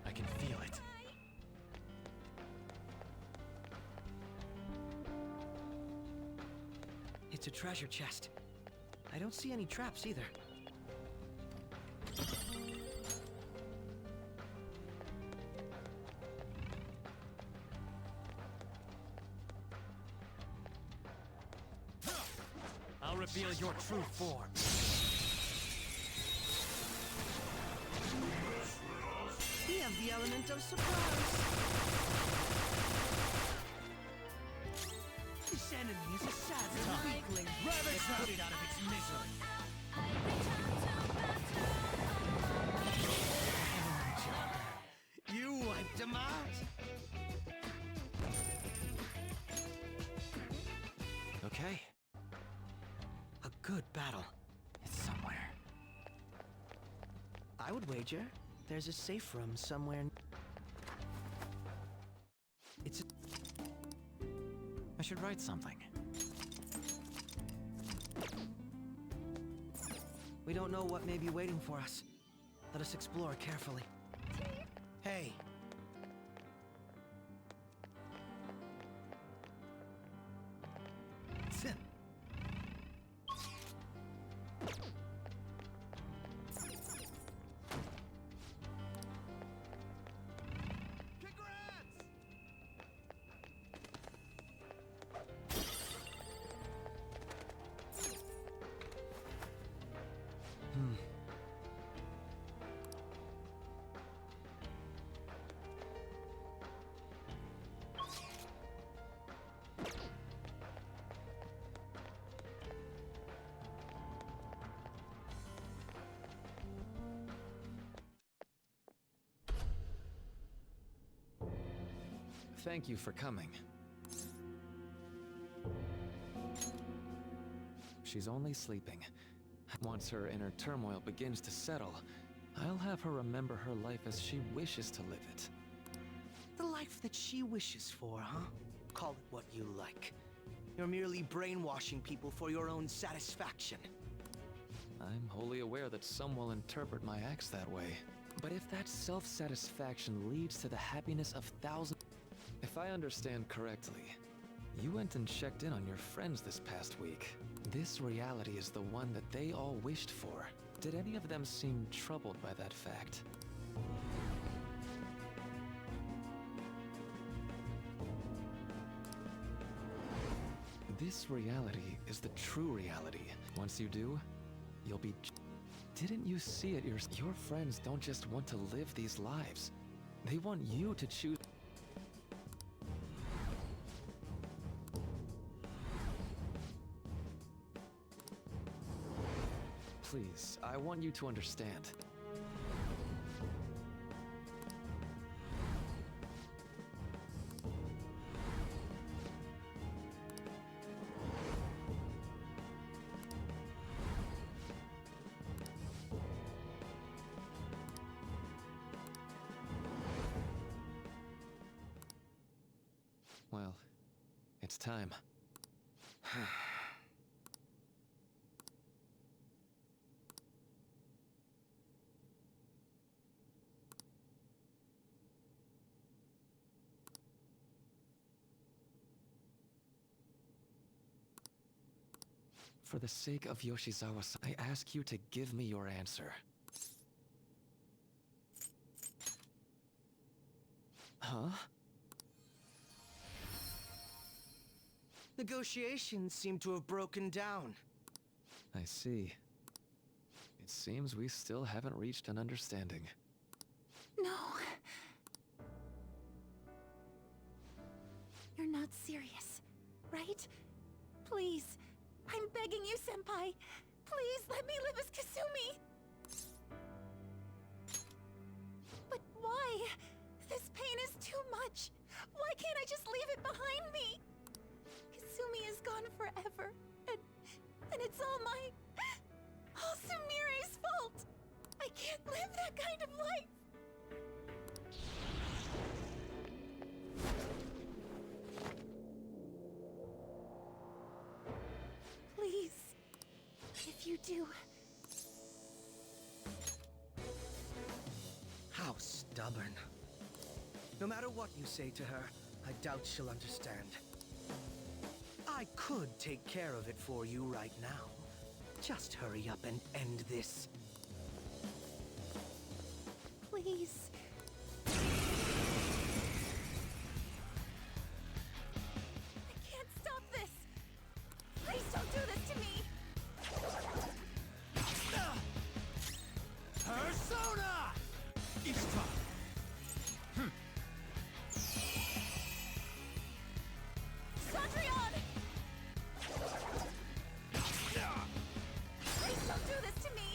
I can feel it. It's a treasure chest. I don't see any traps either. I'll reveal your true form. We have the element of surprise. This enemy is a savage weakling. Let's put it out of its misery. You wiped him out. Okay. A good battle. It's somewhere. I would wager there's a safe room somewhere. It's a... I should write something. We don't know what may be waiting for us. Let us explore carefully. Hey. Thank you for coming. She's only sleeping. Once her inner turmoil begins to settle, I'll have her remember her life as she wishes to live it. The life that she wishes for, huh? Call it what you like. You're merely brainwashing people for your own satisfaction. I'm wholly aware that some will interpret my acts that way. But if that self-satisfaction leads to the happiness of thousands... If I understand correctly, you went and checked in on your friends this past week. This reality is the one that they all wished for. Did any of them seem troubled by that fact? This reality is the true reality. Once you do, you'll be... Didn't you see it? Your friends don't just want to live these lives. They want you to choose... Please, I want you to understand. Well, it's time. For the sake of Yoshizawa, I ask you to give me your answer. Huh? Negotiations seem to have broken down. I see. It seems we still haven't reached an understanding. No. You're not serious, right? Please. I'm begging you, Senpai. Please let me live as Kasumi. But why? This pain is too much. Why can't I just leave it behind me? Kasumi is gone forever, and it's all Sumire's fault. I can't live that kind of life. Please, if you do. How stubborn. No matter what you say to her, I doubt she'll understand. I could take care of it for you right now. Just hurry up and end this. Please. I can't stop this. Please don't do this to me. Persona! It's time. Cendrillon! Please don't do this to me.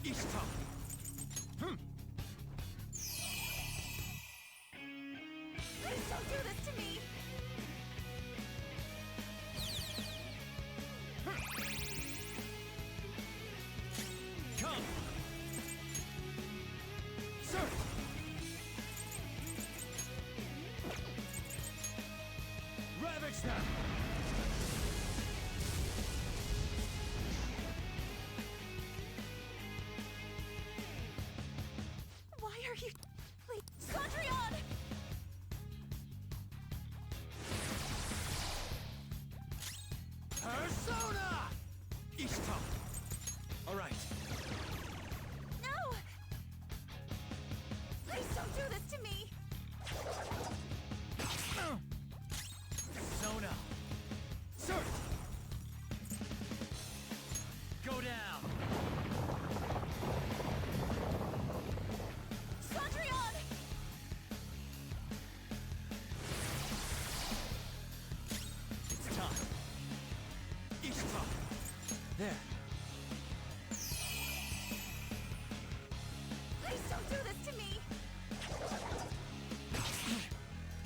Ishta! Please don't do this to me! Come! Sir! Ravage them! Why are you... Please... Sondrian! Persona! Ishta! Alright. No! Please don't do this to me! Persona! Sir! Go down! Sondrian! It's time. Ishta! There. Please don't do this to me!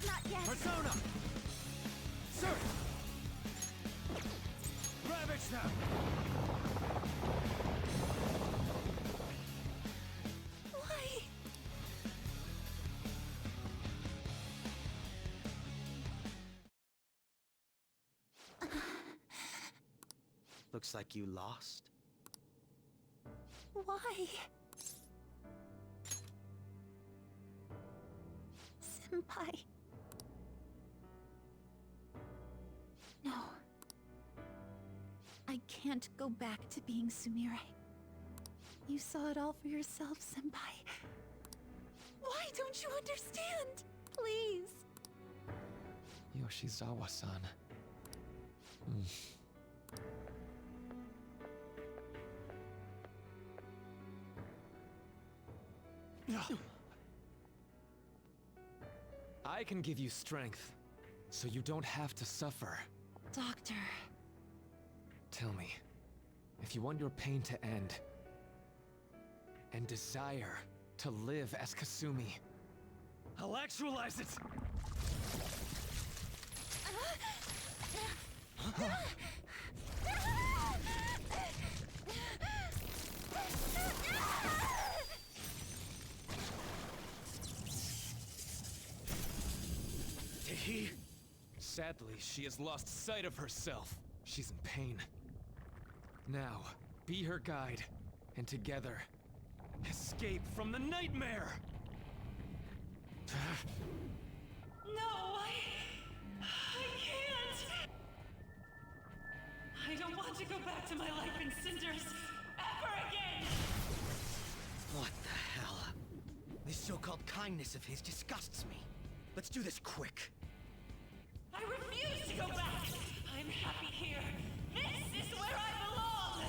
Not yet! Persona! Sir! Ravage them! Why? Looks like you lost. Why? Senpai. No. I can't go back to being Sumire. You saw it all for yourself, Senpai. Why don't you understand? Please. Yoshizawa-san. I can give you strength, so you don't have to suffer. Doctor. Tell me, if you want your pain to end, and desire to live as Kasumi, I'll actualize it! Tehi? sadly, she has lost sight of herself. She's in pain. Now, be her guide, and together, escape from the nightmare! No, I can't! I don't want to go back to my life in cinders ever again! What the hell? This so-called kindness of his disgusts me. Let's do this quick. I refuse to go back! I'm happy here! This is where I belong!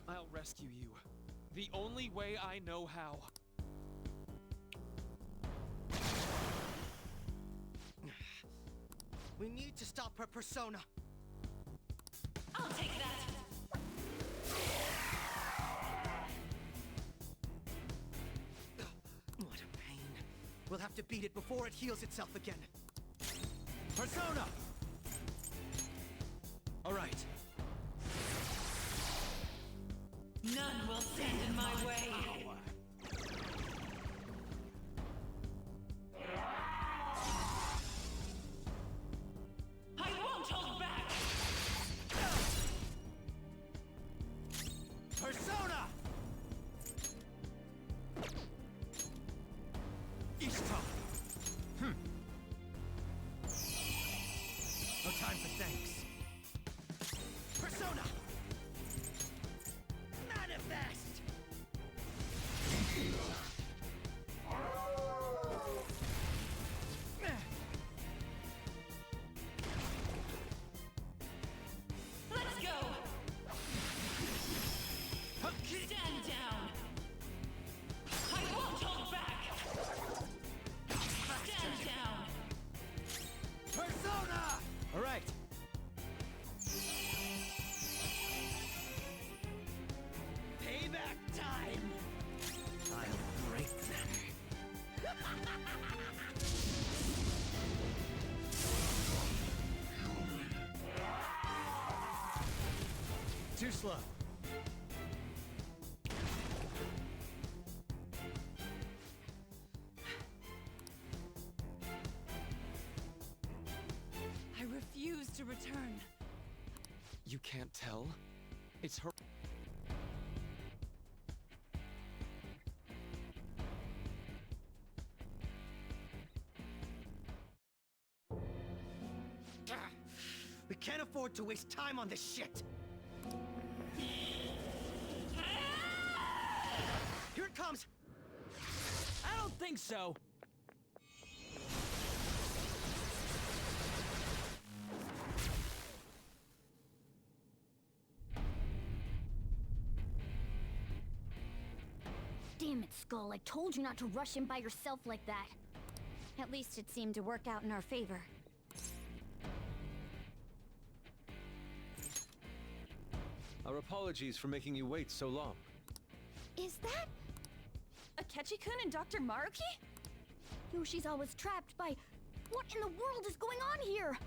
I'll rescue you. The only way I know how. We need to stop her persona. I'll take that! What a pain. We'll have to beat it before it heals itself again. Persona! All right. None will stand in my way! I won't hold back! Persona! Ishta! No time for thanks. Persona! Manifest! Too slow. I refuse to return. You can't tell? It's her. We can't afford to waste time on this shit. Here it comes. I don't think so. Damn it, Skull. I told you not to rush in by yourself like that. At least it seemed to work out in our favor. Our apologies for making you wait so long. Is that Akechi-kun and Dr. Maruki? Yoshizawa's trapped by... What in the world is going on here?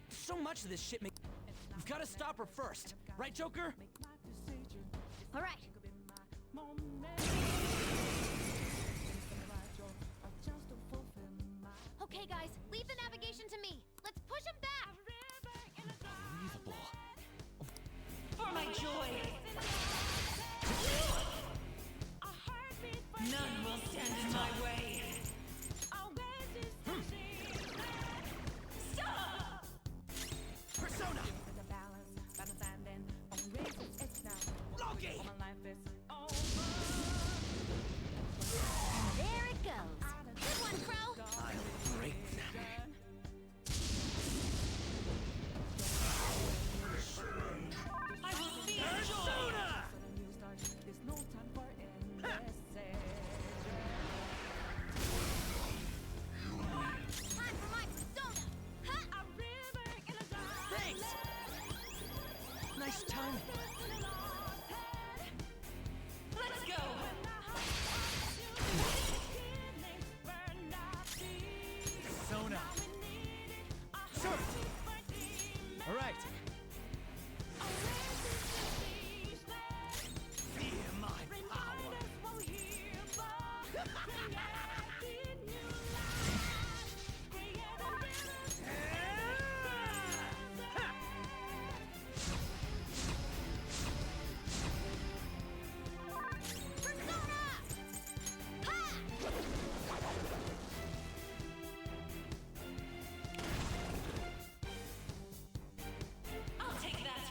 So much of this shit makes... We've got to stop her first. Right, Joker? All right. Okay, guys, leave the navigation to me. Let's push him back. Unbelievable. For my joy! None will stand in my way! Stop! Persona! Loki! There it goes. Good one, Crow. I'll break them. I will see Persona! Time for my persona. Ha! Thanks! Nice timing. Let's go! Persona! Sure! All right. Feel my power. I'll take that!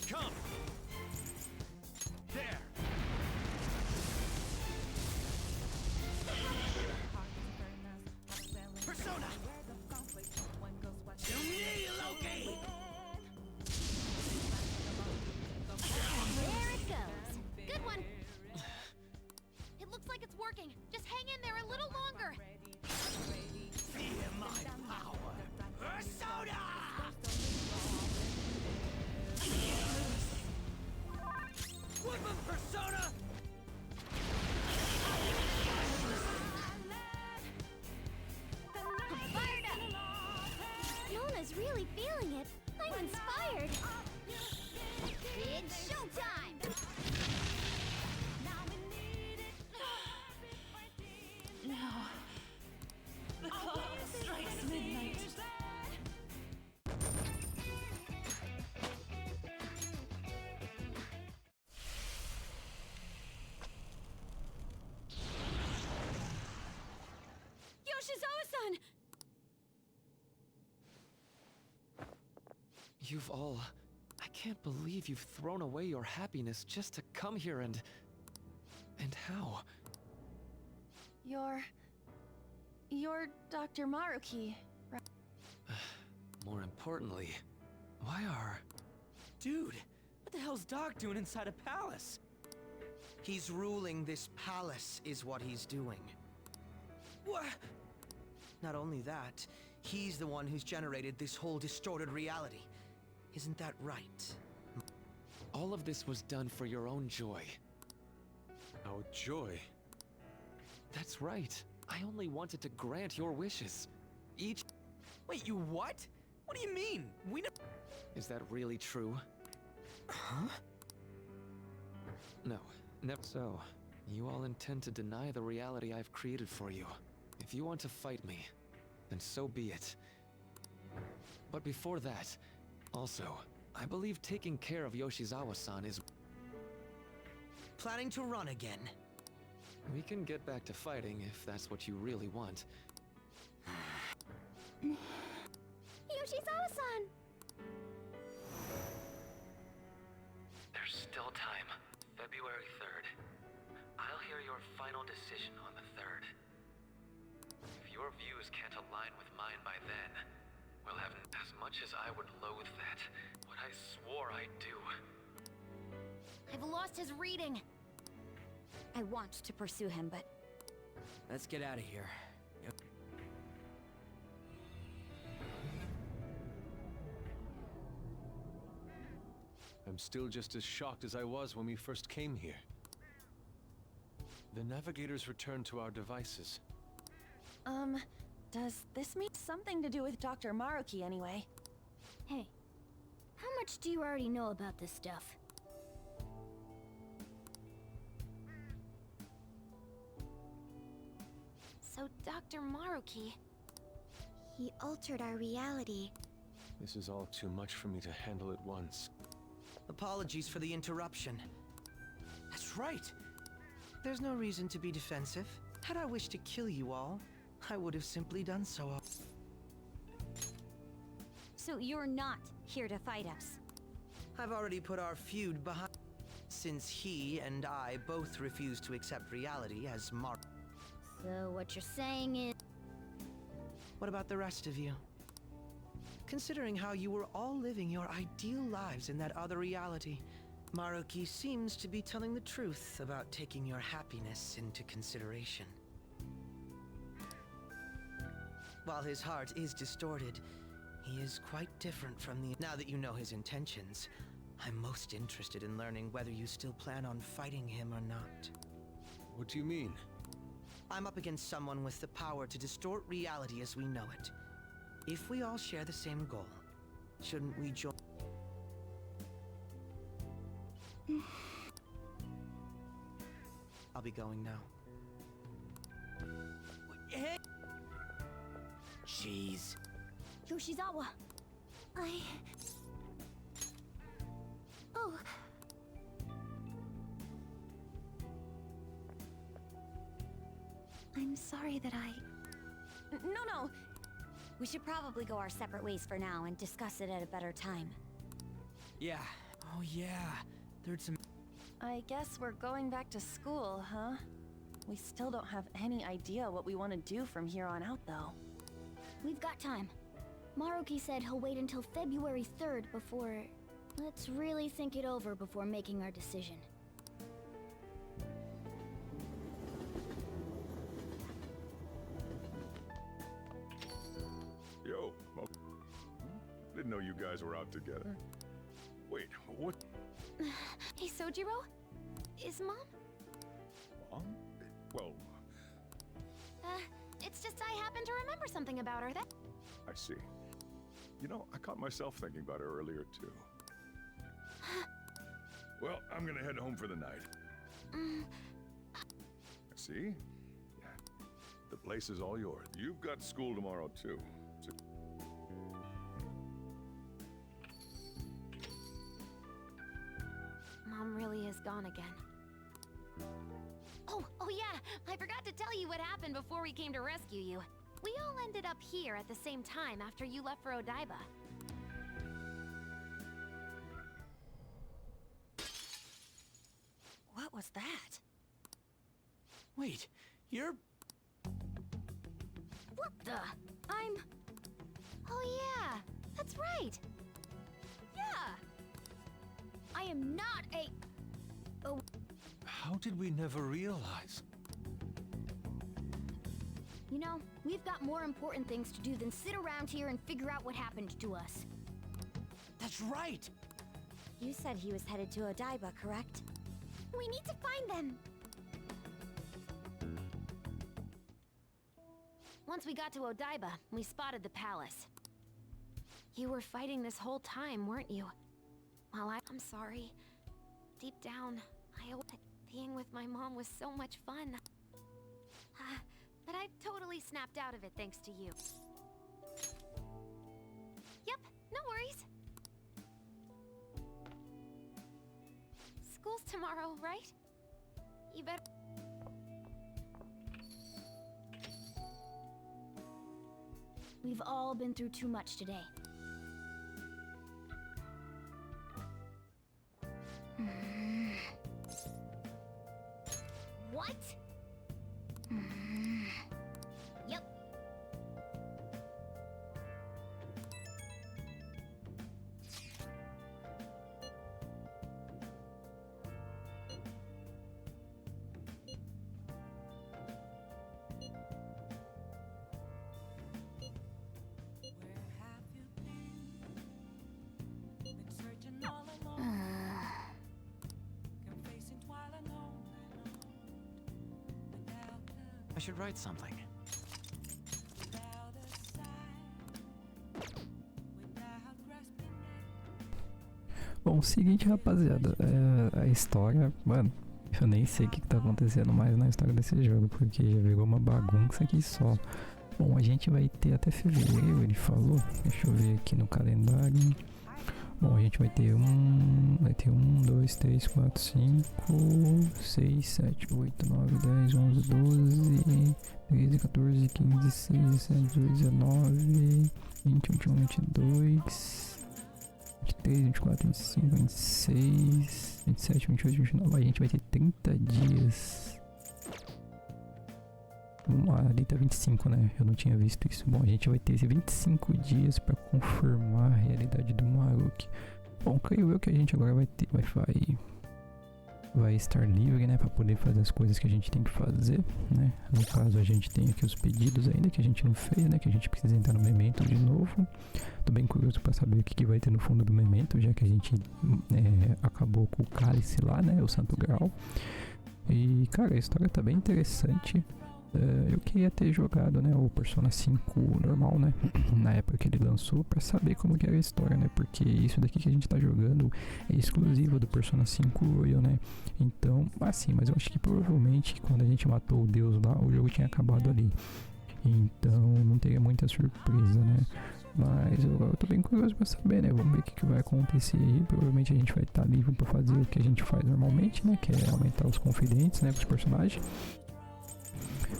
Come! There! Persona! To me, Loki! There it goes. Good one. It looks like it's working. Just hang in there a little longer. Feel my power! Persona! Woodman Persona! I'm fired up. Nona's really feeling it. I'm inspired. It's showtime. No. The clock strikes midnight. Yoshizawa-san! You've all... I can't believe you've thrown away your happiness just to come here and... And how? You're Dr. Maruki, right? More importantly, why are... Dude, what the hell's Doc doing inside a palace? He's ruling this palace, is what he's doing. What? Not only that, he's the one who's generated this whole distorted reality. Isn't that right? All of this was done for your own joy. Our joy. That's right. I only wanted to grant your wishes. each... Wait, you what? What do you mean? We know... Is that really true? Huh? No, never. So, you all intend to deny the reality I've created for you. If you want to fight me, then so be it. But before that, also, I believe taking care of Yoshizawa-san is... Planning to run again. We can get back to fighting if that's what you really want. Yoshizawa-san! There's still time. February 3rd. I'll hear your final decision on the 3rd. If your views can't align with mine by then, we'll have... As much as I would loathe that, what I swore I'd do. I've lost his reading. I want to pursue him, but... Let's get out of here. Yep. I'm still just as shocked as I was when we first came here. The navigators returned to our devices. Does this mean something to do with Dr. Maruki anyway? Hey, how much do you already know about this stuff? So, Dr. Maruki... He altered our reality. This is all too much for me to handle at once. Apologies for the interruption. That's right. There's no reason to be defensive. Had I wished to kill you all, I would have simply done so. So you're not here to fight us? I've already put our feud behind... Since he and I both refuse to accept reality as So what you're saying is... What about the rest of you? Considering how you were all living your ideal lives in that other reality, Maruki seems to be telling the truth about taking your happiness into consideration. While his heart is distorted, he is quite different from the... Now that you know his intentions, I'm most interested in learning whether you still plan on fighting him or not. What do you mean? I'm up against someone with the power to distort reality as we know it. If we all share the same goal, shouldn't we join? I'll be going now. Hey! Jeez. Yoshizawa, Oh. I'm sorry that No. We should probably go our separate ways for now and discuss it at a better time. Yeah. Oh yeah. There's some... I guess we're going back to school, huh? We still don't have any idea what we want to do from here on out, though. We've got time. Maruki said he'll wait until February 3rd before... Let's really think it over before making our decision. Yo, didn't know you guys were out together. Wait, what? Hey, Sojiro? Is Mom? Mom? Well, It's just I happen to remember something about her that... I see. You know, I caught myself thinking about her earlier, too. Well, I'm gonna head home for the night. See? Yeah. The place is all yours. You've got school tomorrow, too. So Mom really is gone again. Oh yeah! I forgot to tell you what happened before we came to rescue you. We all ended up here at the same time after you left for Odaiba. What was that? Wait, you're... What the? Oh yeah! That's right! Yeah! I am not a... How did we never realize? You know, we've got more important things to do than sit around here and figure out what happened to us. That's right! You said he was headed to Odaiba, correct? We need to find them! Once we got to Odaiba, we spotted the palace. You were fighting this whole time, weren't you? Well, I'm sorry. Deep down, being with my mom was so much fun. But I totally snapped out of it thanks to you. Yep, no worries. School's tomorrow, right? You better... We've all been through too much today. What? Yep. I should write something. Bom, seguinte, rapaziada, a história, mano, eu nem sei o que tá acontecendo mais na história desse jogo, porque já virou uma bagunça aqui só. Bom, a gente vai ter até fevereiro, ele falou, deixa eu ver aqui no calendário. Bom, a gente vai ter 1, 2, 3, 4, 5, 6, 7, 8, 9, 10, 11, 12, 13, 14, 15, 16, 17, 18, 19, 20, 21, 22, 23, 24, 25, 26, 27, 28, 29. A gente vai ter 30 dias. Vamos lá, ali tá 25, né? Eu não tinha visto isso. Bom, a gente vai ter 25 dias pra confirmar a realidade do Maruki. Bom, creio eu que a gente agora vai estar livre, né? Pra poder fazer as coisas que a gente tem que fazer, né? No caso, a gente tem aqui os pedidos ainda que a gente não fez, né? Que a gente precisa entrar no memento de novo. Tô bem curioso pra saber o que vai ter no fundo do memento, já que a gente acabou com o cálice lá, né? O Santo Grau. E, cara, a história tá bem interessante. Eu queria ter jogado, né, o Persona 5 normal, né, na época que ele lançou, pra saber como que era a história, né, porque isso daqui que a gente tá jogando é exclusivo do Persona 5 Royal, né, então, assim, mas eu acho que provavelmente quando a gente matou o deus lá, o jogo tinha acabado ali, então não teria muita surpresa, né, mas eu tô bem curioso pra saber, né, vamos ver o que vai acontecer aí. Provavelmente a gente vai estar livre pra fazer o que a gente faz normalmente, né, que é aumentar os confidentes, né, com os personagens.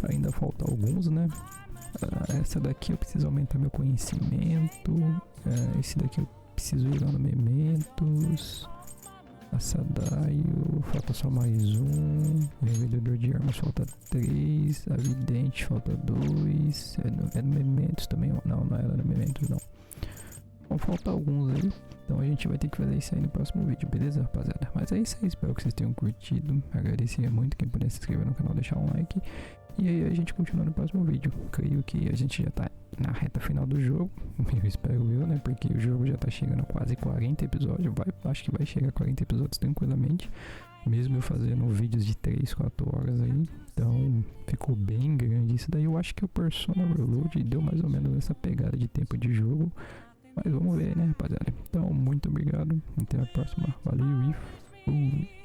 Ainda falta alguns, né? Essa daqui eu preciso aumentar meu conhecimento. Esse daqui eu preciso ir lá no Mementos. A Sadaio, falta só mais um. O vendedor de armas falta 3. A Vidente falta 2. É no Mementos também? Não era no Mementos não. Vão faltar alguns aí. Então a gente vai ter que fazer isso aí no próximo vídeo, beleza, rapaziada? Mas é isso aí, espero que vocês tenham curtido. Agradecia muito quem puder se inscrever no canal, deixar um like. E aí a gente continua no próximo vídeo. Creio que a gente já tá na reta final do jogo. Eu espero eu, né? Porque o jogo já tá chegando a quase 40 episódios. Acho que vai chegar a 40 episódios tranquilamente. Mesmo eu fazendo vídeos de 3, 4 horas aí. Então ficou bem grande isso daí. Eu acho que o Persona Reload deu mais ou menos essa pegada de tempo de jogo. Mas vamos ver, né, rapaziada? Então, muito obrigado. Até a próxima. Valeu e fui.